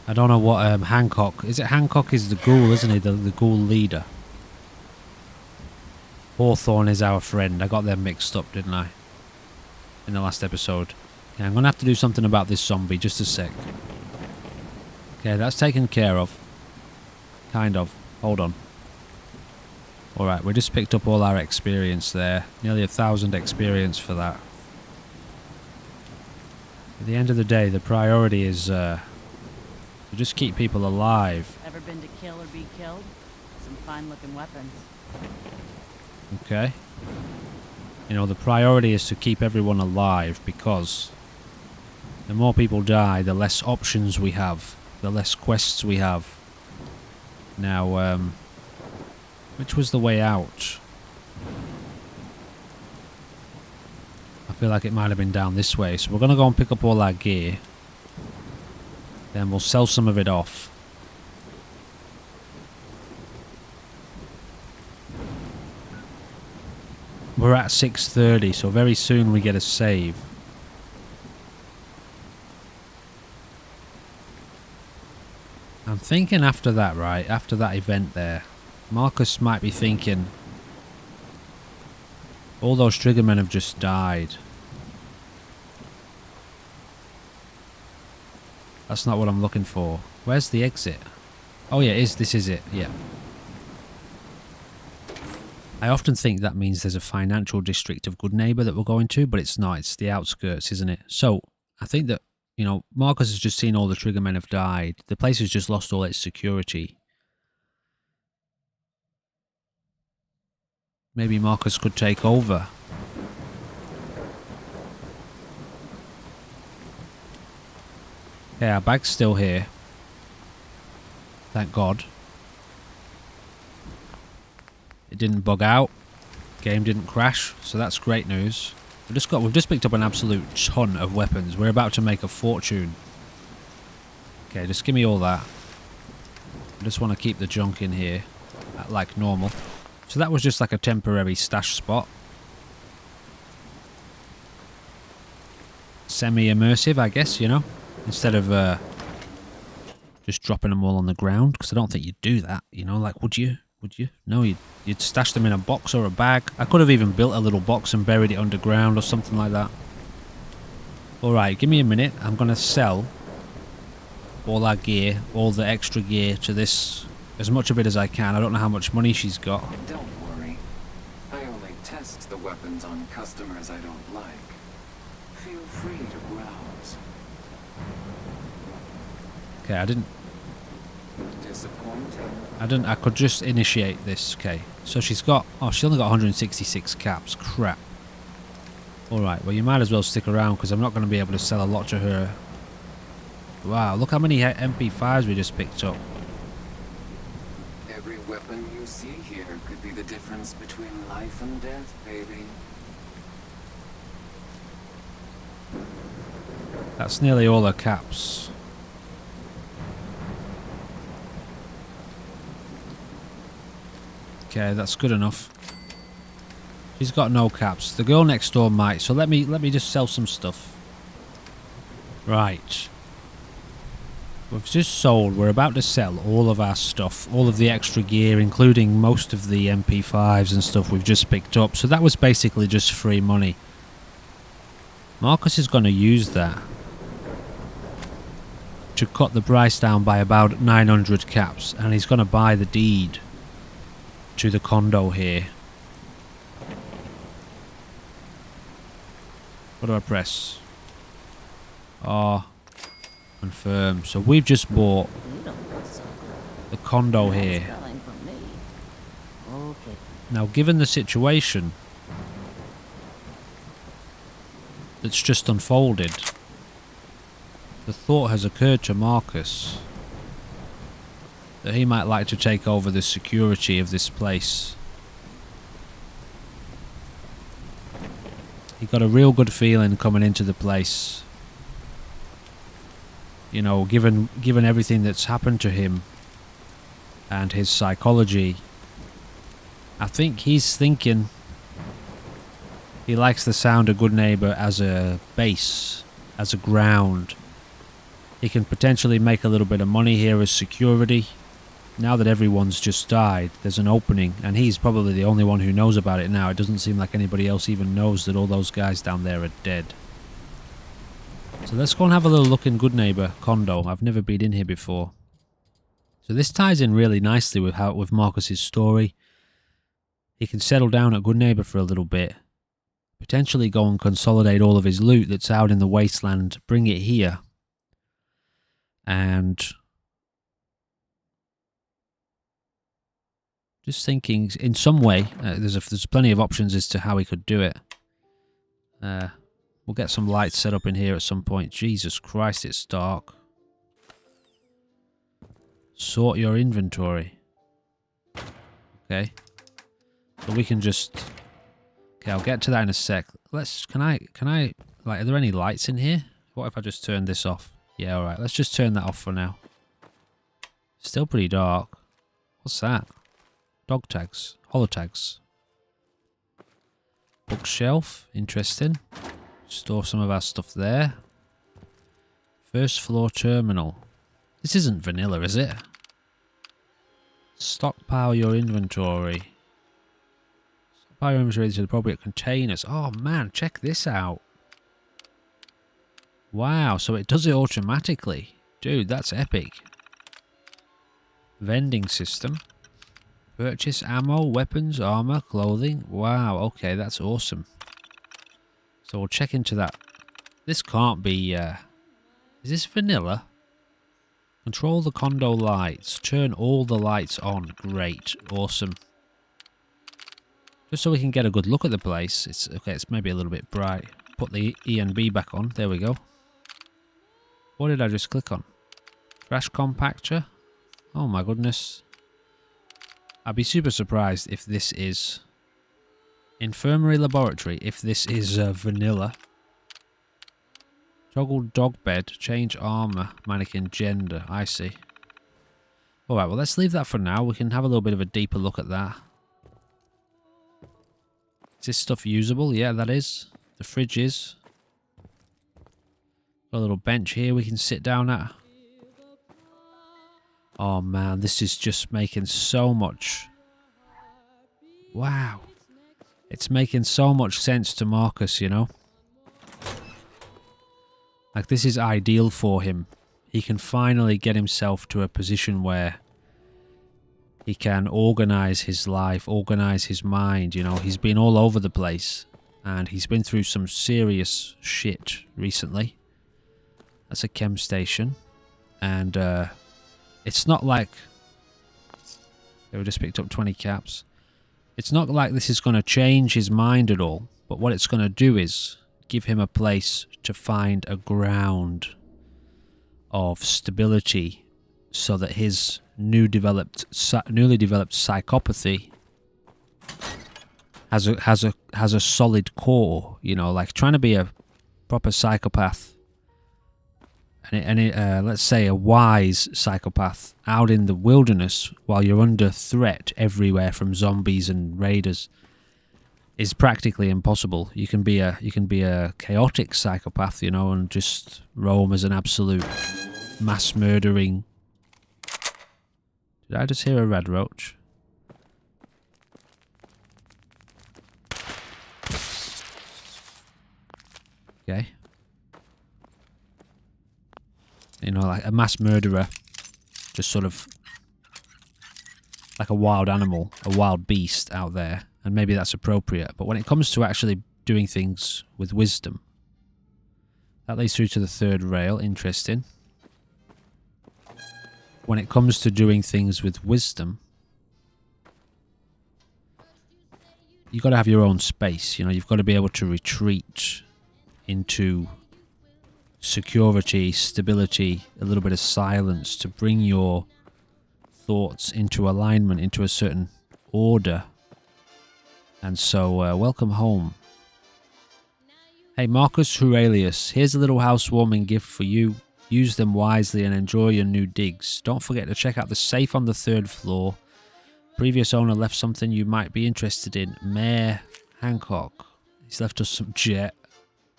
I don't know what Hancock... Is it Hancock is the ghoul, isn't he? The ghoul leader. Hawthorne is our friend. I got them mixed up, didn't I? In the last episode. Yeah, I'm going to have to do something about this zombie. Just a sec. Okay, that's taken care of. Kind of. Hold on. Alright, we just picked up all our experience there. Nearly 1,000 experience for that. At the end of the day, the priority is to just keep people alive. Ever been to kill or be killed? Some fine-looking weapons. Okay. You know, the priority is to keep everyone alive because the more people die, the less options we have. The less quests we have. Now, which was the way out? I feel like it might have been down this way. So we're going to go and pick up all our gear. Then we'll sell some of it off. We're at 6:30, so very soon we get a save. I'm thinking after that, right? After that event there, Marcus might be thinking, all those triggermen have just died. That's not what I'm looking for. Where's the exit? Oh yeah, this is it, yeah. I often think that means there's a financial district of Good Neighbour that we're going to, but it's not. It's the outskirts, isn't it? So, I think that You know, Marcus has just seen all the triggermen have died. The place has just lost all its security. Maybe Marcus could take over. Yeah, our bag's still here. Thank God. It didn't bug out. Game didn't crash, so that's great news. We've just picked up an absolute ton of weapons. We're about to make a fortune. Okay, just give me all that. I just want to keep the junk in here like normal. So that was just like a temporary stash spot. Semi-immersive, I guess, you know? Instead of just dropping them all on the ground, because I don't think you'd do that, you know? Like, would you? Would you? No, you'd stash them in a box or a bag. I could have even built a little box and buried it underground or something like that. Alright, give me a minute. I'm going to sell all our gear, all the extra gear to this, as much of it as I can. I don't know how much money she's got. Don't worry. I only test the weapons on customers I don't like. Feel free to browse. Okay, I didn't... Disappointing. I could just initiate this. Okay, so she's got... Oh, she only got 166 caps. Crap. Alright, well you might as well stick around because I'm not going to be able to sell a lot to her. Wow, look how many MP5s we just picked up. Every weapon you see here could be the difference between life and death, baby. That's nearly all her caps. Okay, that's good enough. She's got no caps. The girl next door might, so let me just sell some stuff. Right. We've just sold, we're about to sell all of our stuff, all of the extra gear, including most of the MP5s and stuff we've just picked up. So that was basically just free money. Marcus is going to use that to cut the price down by about 900 caps, and he's going to buy the deed to the condo here. What do I press? Oh, confirm. So we've just bought the condo here. Okay. Now, given the situation that's just unfolded, the thought has occurred to Marcus that he might like to take over the security of this place. He got a real good feeling coming into the place. You know, given everything that's happened to him and his psychology, I think he's thinking he likes the sound of Good Neighbor as a base, as a ground. He can potentially make a little bit of money here as security. Now that everyone's just died, there's an opening, and he's probably the only one who knows about it now. It doesn't seem like anybody else even knows that all those guys down there are dead. So let's go and have a little look in Good Neighbor condo. I've never been in here before. So this ties in really nicely with Marcus's story. He can settle down at Good Neighbor for a little bit. Potentially go and consolidate all of his loot that's out in the Wasteland. Bring it here. And just thinking, in some way, there's plenty of options as to how he could do it. We'll get some lights set up in here at some point. Jesus Christ, it's dark. Sort your inventory. Okay. So we can just... Okay, I'll get to that in a sec. Can I, like, are there any lights in here? What if I just turn this off? Yeah, alright, let's just turn that off for now. Still pretty dark. What's that? Dog tags. Holotags. Bookshelf. Interesting. Store some of our stuff there. First floor terminal. This isn't vanilla, is it? Stockpile your inventory. Stockpile your inventory to the appropriate containers. Oh man, check this out. Wow, so it does it automatically. Dude, that's epic. Vending system. Purchase ammo, weapons, armor, clothing. Wow, okay, that's awesome. So we'll check into that. This can't be Is this vanilla? Control the condo lights. Turn all the lights on. Great. Awesome. Just so we can get a good look at the place. It's okay, it's maybe a little bit bright. Put the E and B back on. There we go. What did I just click on? Trash compactor? Oh my goodness. I'd be super surprised if this is... Infirmary laboratory, if this is vanilla. Toggle dog bed, change armor, mannequin gender. I see. Alright, well let's leave that for now. We can have a little bit of a deeper look at that. Is this stuff usable? Yeah, that is. The fridge is. Got a little bench here we can sit down at. Oh man, this is just making so much... Wow. It's making so much sense to Marcus, you know? Like, this is ideal for him. He can finally get himself to a position where he can organize his life, organize his mind, you know? He's been all over the place, and he's been through some serious shit recently. That's a chem station. And, it's not like... We just picked up 20 caps. It's not like this is going to change his mind at all, but what it's going to do is give him a place to find a ground of stability so that his newly developed psychopathy has a solid core, you know, like trying to be a proper psychopath. And let's say a wise psychopath out in the wilderness while you're under threat everywhere from zombies and raiders is practically impossible. You can be a chaotic psychopath, you know, and just roam as an absolute mass murdering. Did I just hear a red roach? Okay. You know, like a mass murderer, just sort of like a wild animal, a wild beast out there, and maybe that's appropriate. But when it comes to actually doing things with wisdom, that leads through to the third rail. Interesting. When it comes to doing things with wisdom, you've got to have your own space. You know, you've got to be able to retreat into security, stability, a little bit of silence to bring your thoughts into alignment, into a certain order. And so, welcome home. Hey, Marcus Aurelius, here's a little housewarming gift for you. Use them wisely and enjoy your new digs. Don't forget to check out the safe on the 3rd floor. Previous owner left something you might be interested in. Mayor Hancock. He's left us some jet.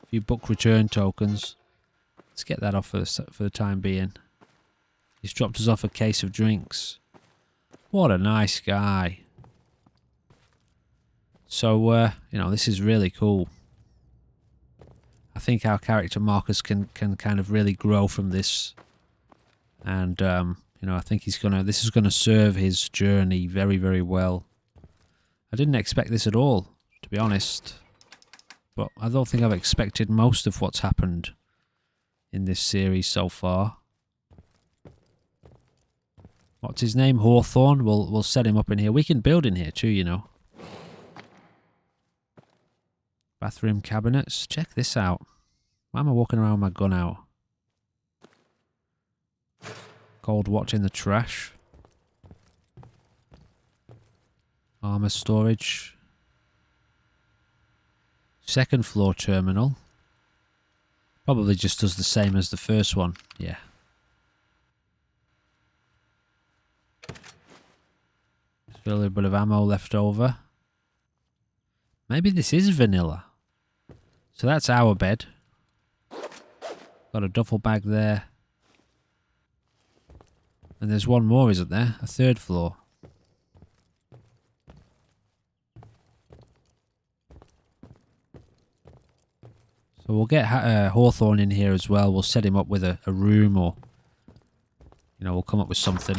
A few book return tokens. Let's get that off for the time being. He's dropped us off a case of drinks. What a nice guy. So, you know, this is really cool. I think our character Marcus can kind of really grow from this. And, you know, I think this is gonna serve his journey very, very well. I didn't expect this at all, to be honest. But I don't think I've expected most of what's happened in this series so far. What's his name? Hawthorne. We'll set him up in here. We can build in here too, you know. Bathroom cabinets. Check this out. Why am I walking around with my gun out? Cold watch in the trash. Armor storage. 2nd floor terminal. Probably just does the same as the first one. Yeah. Still a little bit of ammo left over. Maybe this is vanilla. So that's our bed. Got a duffel bag there. And there's one more, isn't there? A 3rd floor. So we'll get Hawthorne in here as well. We'll set him up with a room, or, you know, we'll come up with something.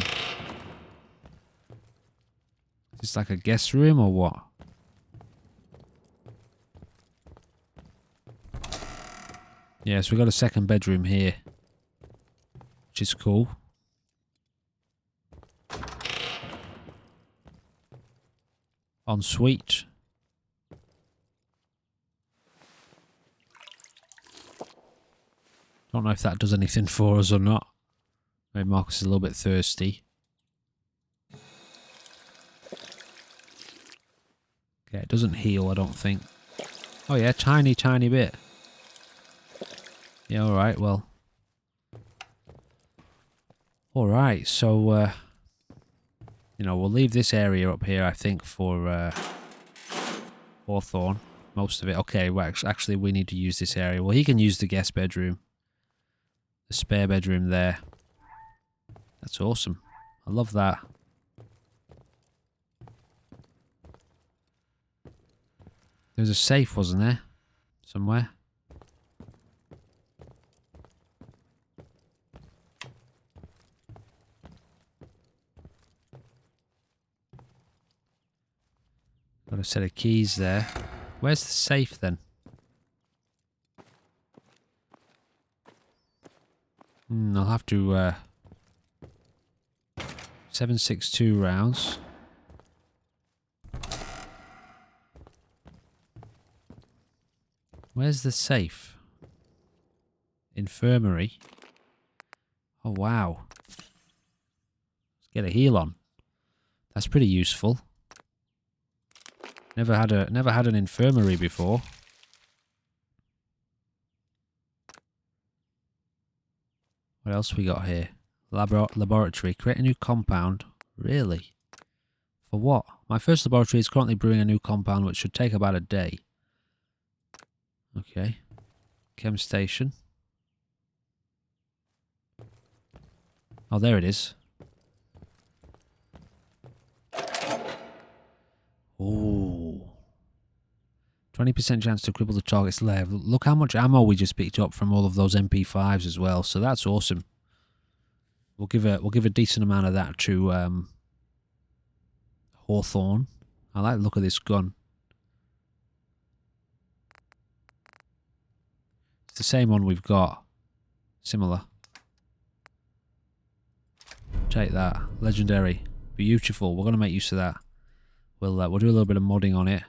Is this like a guest room or what? Yeah, so we've got a 2nd bedroom here. which is cool. Ensuite. Don't know if that does anything for us or not. Maybe Marcus is a little bit thirsty. Okay, it doesn't heal, I don't think. Oh yeah, tiny, tiny bit. Yeah, alright, well. Alright, so, you know, we'll leave this area up here, I think, for Hawthorne. Most of it. Okay, well, actually, we need to use this area. Well, he can use the guest bedroom. The spare bedroom there. That's awesome. I love that. There's a safe, wasn't there? Somewhere. Got a set of keys there. Where's the safe then? I'll have to 7.62 rounds. Where's the safe? Infirmary. Oh wow. Let's get a heal on. That's pretty useful. Never had an infirmary before. What else we got here? Laboratory. Create a new compound. Really? For what? My first laboratory is currently brewing a new compound which should take about a day. Okay. Chem station. Oh, there it is. Ooh. 20% chance to cripple the target's lair. Look how much ammo we just picked up from all of those MP5s as well. So that's awesome. We'll give a decent amount of that to Hawthorne. I like the look of this gun. It's the same one we've got. Similar. Take that. Legendary. Beautiful. We're going to make use of that. We'll do a little bit of modding on it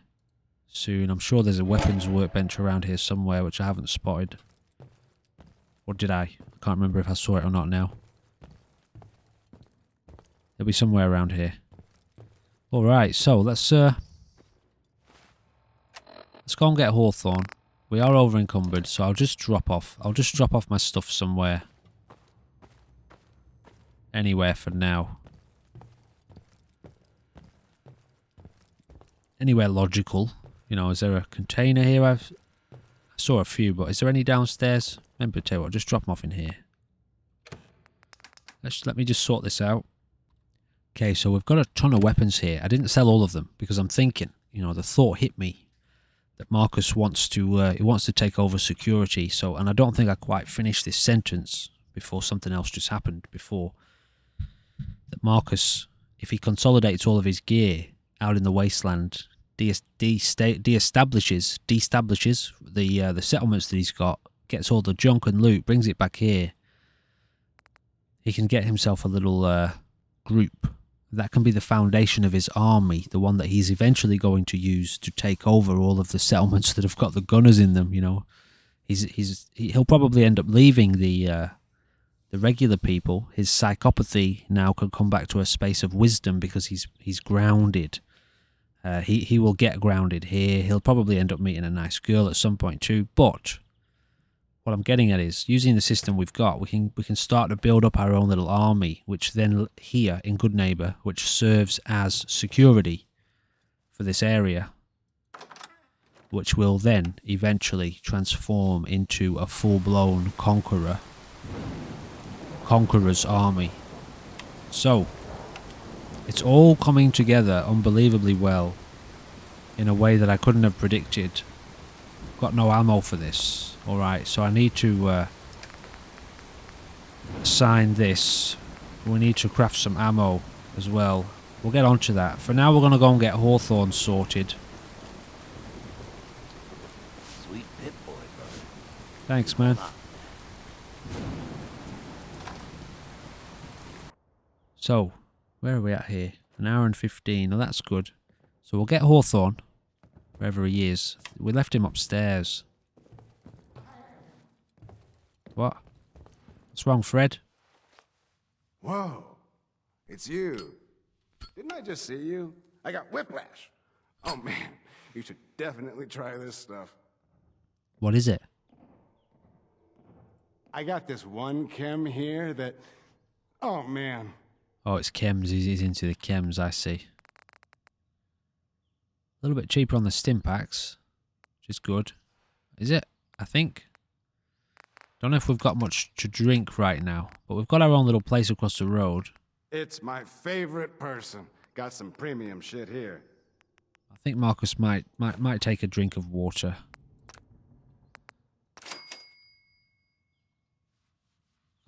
soon. I'm sure there's a weapons workbench around here somewhere which I haven't spotted. Or did I? I can't remember if I saw it or not now. It'll be somewhere around here. Alright, so let's go and get Hawthorne. We are over encumbered, so I'll just drop off. I'll just drop off my stuff somewhere. Anywhere for now. Anywhere logical. You know, is there a container here? I saw a few, but is there any downstairs? Maybe tell you what, just drop them off in here. Let me just sort this out. Okay, so we've got a ton of weapons here. I didn't sell all of them because I'm thinking, you know, the thought hit me that Marcus wants to take over security. So, and I don't think I quite finished this sentence before something else just happened. Before that, Marcus, if he consolidates all of his gear out in the Wasteland, de-establishes the settlements that he's got, gets all the junk and loot, brings it back here, he can get himself a little group that can be the foundation of his army, the one that he's eventually going to use to take over all of the settlements that have got the gunners in them. You know, he'll probably end up leaving the regular people. His psychopathy now can come back to a space of wisdom because he's grounded. He will get grounded here. He'll probably end up meeting a nice girl at some point too. But what I'm getting at is, using the system we've got, we can start to build up our own little army, which then here in Good Neighbor, which serves as security for this area, which will then eventually transform into a full-blown conqueror's army. So it's all coming together unbelievably well in a way that I couldn't have predicted. Got no ammo for this. Alright, so I need to assign this. We need to craft some ammo as well. We'll get onto that. For now, we're going to go and get Hawthorne sorted. Sweet Pip-Boy, brother. Thanks, man. So, where are we at here? An hour and 15. Oh, that's good. So we'll get Hawthorne, wherever he is. We left him upstairs. What? What's wrong, Fred? Whoa, it's you. Didn't I just see you? I got whiplash. Oh man, you should definitely try this stuff. What is it? I got this one chem here that, oh man. Oh, it's chems. He's into the chems, I see. A little bit cheaper on the stim packs, which is good. Is it? I think. Don't know if we've got much to drink right now, but we've got our own little place across the road. It's my favorite person. Got some premium shit here. I think Marcus might take a drink of water.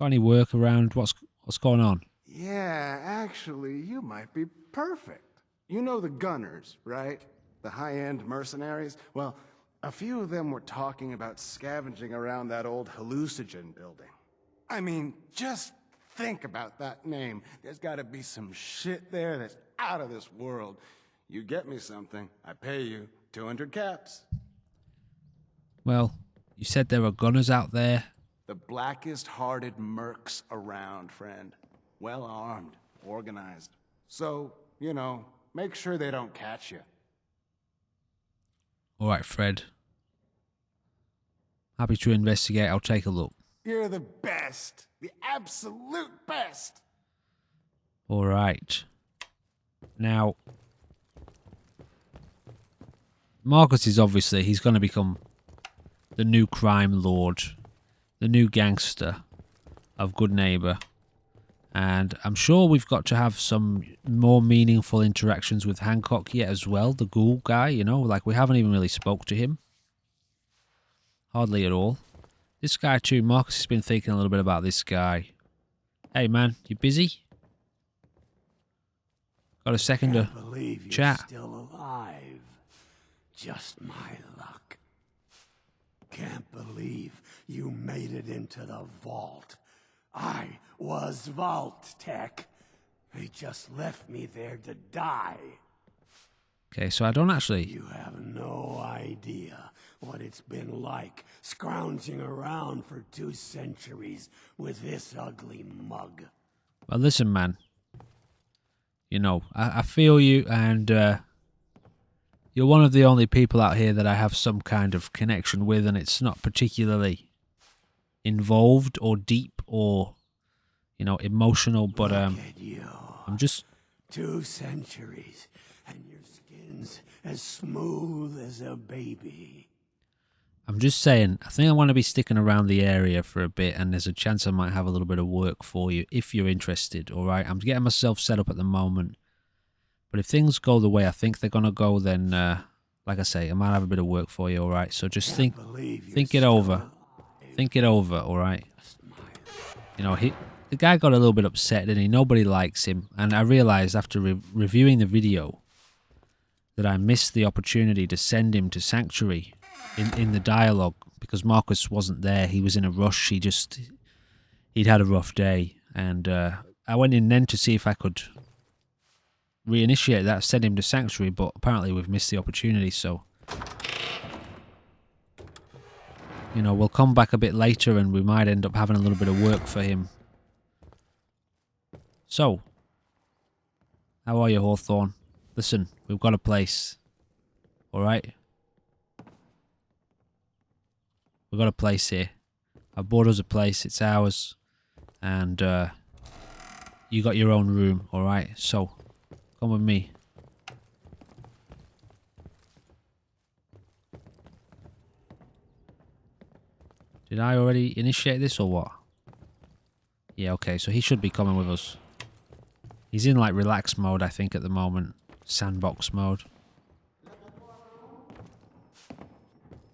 Got any work around? What's going on? Yeah, actually, you might be perfect. You know the Gunners, right? The high-end mercenaries? Well, a few of them were talking about scavenging around that old hallucinogen building. I mean, just think about that name. There's gotta be some shit there that's out of this world. You get me something, I pay you 200 caps. Well, you said there were gunners out there. The blackest-hearted mercs around, friend. Well-armed, organized. So, you know, make sure they don't catch you. Alright, Fred. Happy to investigate. I'll take a look. You're the best. The absolute best. Alright. Now, Marcus is obviously, he's going to become the new crime lord, the new gangster of Good Neighbor. And I'm sure we've got to have some more meaningful interactions with Hancock yet as well, the ghoul guy, you know, like we haven't even really spoke to him. Hardly at all. This guy too, Marcus has been thinking a little bit about this guy. Hey man, you busy? Got a second to believe you're chat? still alive. Just my luck. Can't believe you made it into the vault. I was Vault Tech. They just left me there to die. Okay, so I don't actually... You have no idea what it's been like scrounging around for 2 centuries with this ugly mug. Well, listen, man. You know, I feel you, and you're one of the only people out here that I have some kind of connection with, and it's not particularly involved or deep or, you know, emotional, but Look at you. I'm just... 2 centuries, and your skin's as smooth as a baby. I'm just saying, I think I want to be sticking around the area for a bit, and there's a chance I might have a little bit of work for you if you're interested, alright? I'm getting myself set up at the moment, but if things go the way I think they're going to go, then, like I say, I might have a bit of work for you, alright? So just think it over. Think it over, alright? You know, the guy got a little bit upset, didn't he? Nobody likes him, and I realised after reviewing the video that I missed the opportunity to send him to Sanctuary in the dialogue because Marcus wasn't there. He was in a rush. He'd had a rough day, and I went in then to see if I could reinitiate that, send him to Sanctuary, but apparently we've missed the opportunity, so you know, we'll come back a bit later and we might end up having a little bit of work for him. So, how are you, Hawthorne? Listen, we've got a place. Alright? We've got a place here. I bought us a place, it's ours. And you got your own room, alright? So, come with me. Did I already initiate this or what? Yeah, okay, so he should be coming with us. He's in like relax mode, I think, at the moment. Sandbox mode.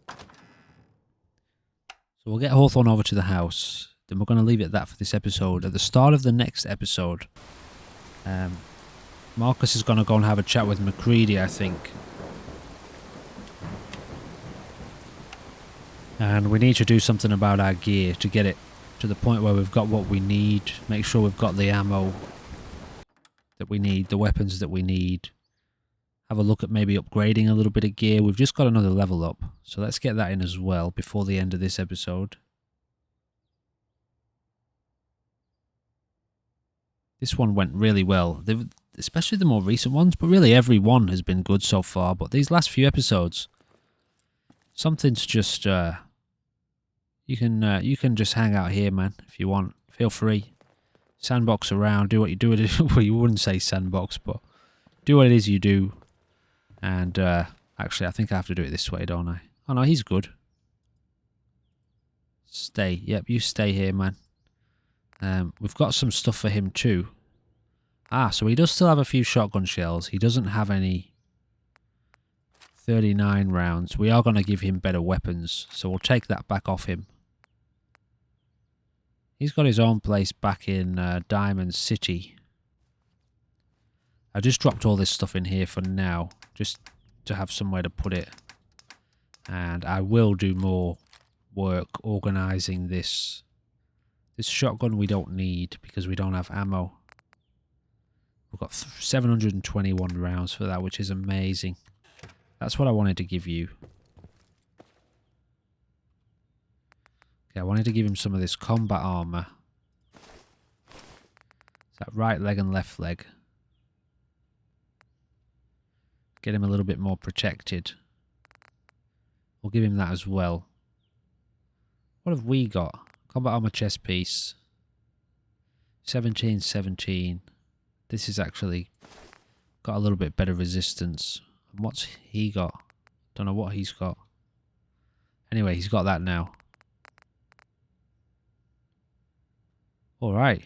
So we'll get Hawthorne over to the house. Then we're going to leave it at that for this episode. At the start of the next episode, Marcus is going to go and have a chat with McCready, I think. And we need to do something about our gear to get it to the point where we've got what we need. Make sure we've got the ammo. that we need, the weapons that we need. Have a look at maybe upgrading a little bit of gear. We've just got another level up, so let's get that in as well before the end of this episode. This one went really well, especially the more recent ones, but really every one has been good so far. But these last few episodes, something's just you can just hang out here, man, if you want. Feel free, sandbox around, do what you do. Well, you wouldn't say sandbox, but do what it is you do. And actually, I think I have to do it this way, don't I? Oh no, he's good. Stay. Yep, you stay here, man. We've got some stuff for him too. Ah, so he does still have a few shotgun shells. He doesn't have any 39 rounds. We are going to give him better weapons, so we'll take that back off him. He's got his own place back in Diamond City. I just dropped all this stuff in here for now, just to have somewhere to put it. And I will do more work organising this. This shotgun we don't need because we don't have ammo. We've got 721 rounds for that, which is amazing. That's what I wanted to give you. Okay, I wanted to give him some of this combat armor. Is that right leg and left leg? Get him a little bit more protected. We'll give him that as well. What have we got? Combat armor chest piece. 17. This is actually got a little bit better resistance. And what's he got? Don't know what he's got. Anyway, he's got that now. Alright.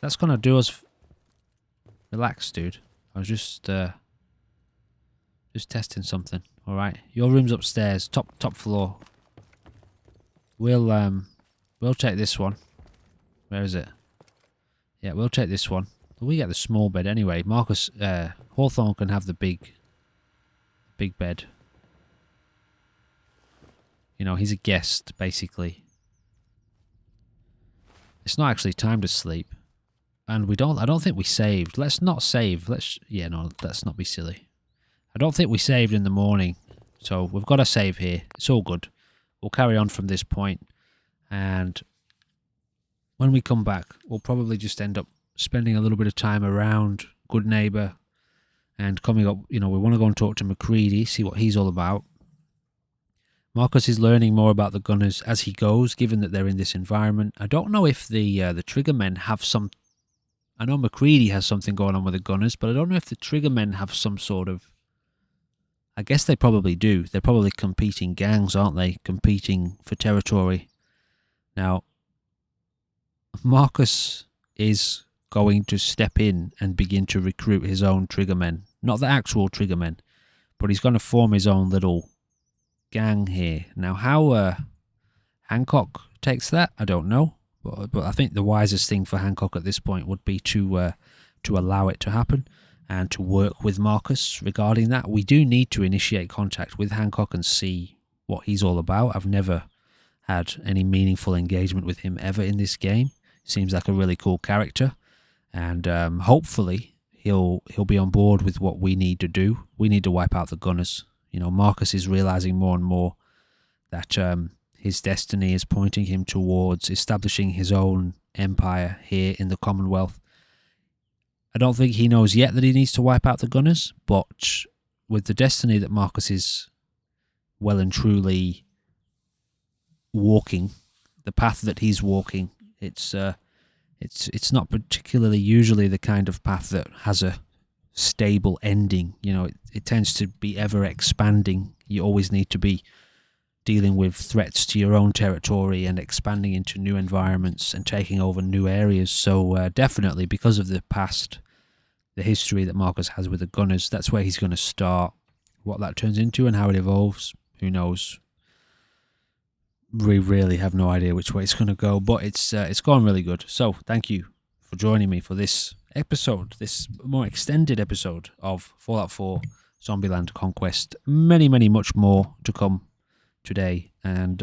That's gonna do us. Relax, dude. I was just testing something. Alright. Your room's upstairs, top floor. We'll take this one. Where is it? Yeah, we'll take this one. We get the small bed anyway. Marcus Hawthorne can have the big bed. You know, he's a guest basically. It's not actually time to sleep. And I don't think we saved. Let's not save. Let's not be silly. I don't think we saved in the morning. So we've got to save here. It's all good. We'll carry on from this point. And when we come back, we'll probably just end up spending a little bit of time around Good Neighbour. And coming up, we want to go and talk to McCready, see what he's all about. Marcus is learning more about the gunners as he goes, given that they're in this environment. I don't know if the Triggermen have some... I know McCready has something going on with the gunners, but I don't know if the Triggermen have some sort of... I guess they probably do. They're probably competing gangs, aren't they? Competing for territory. Now, Marcus is going to step in and begin to recruit his own Triggermen. Not the actual Triggermen, but he's going to form his own little gang here. Now, how Hancock takes that, I don't know. But I think the wisest thing for Hancock at this point would be to allow it to happen and to work with Marcus regarding that. We do need to initiate contact with Hancock and see what he's all about. I've never had any meaningful engagement with him ever in this game. Seems like a really cool character, and hopefully he'll be on board with what we need to do. We need to wipe out the gunners. Marcus is realizing more and more that his destiny is pointing him towards establishing his own empire here in the Commonwealth. I don't think he knows yet that he needs to wipe out the gunners, but with the destiny that Marcus is well and truly walking, the path that he's walking, it's not particularly usually the kind of path that has a stable ending. It tends to be ever expanding. You always need to be dealing with threats to your own territory and expanding into new environments and taking over new areas. So definitely, because of the past, the history that Marcus has with the gunners, that's where he's going to start. What that turns into and how it evolves, who knows? We really have no idea which way it's going to go, but it's gone really good. So thank you for joining me for this episode, this more extended episode of Fallout 4 Zombieland Conquest. Many, much more to come today, and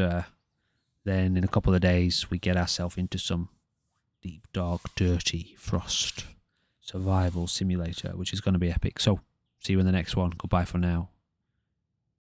then in a couple of days we get ourselves into some deep, dark, dirty Frost. survival simulator, which is going to be epic. So, see you in the next one. Goodbye for now.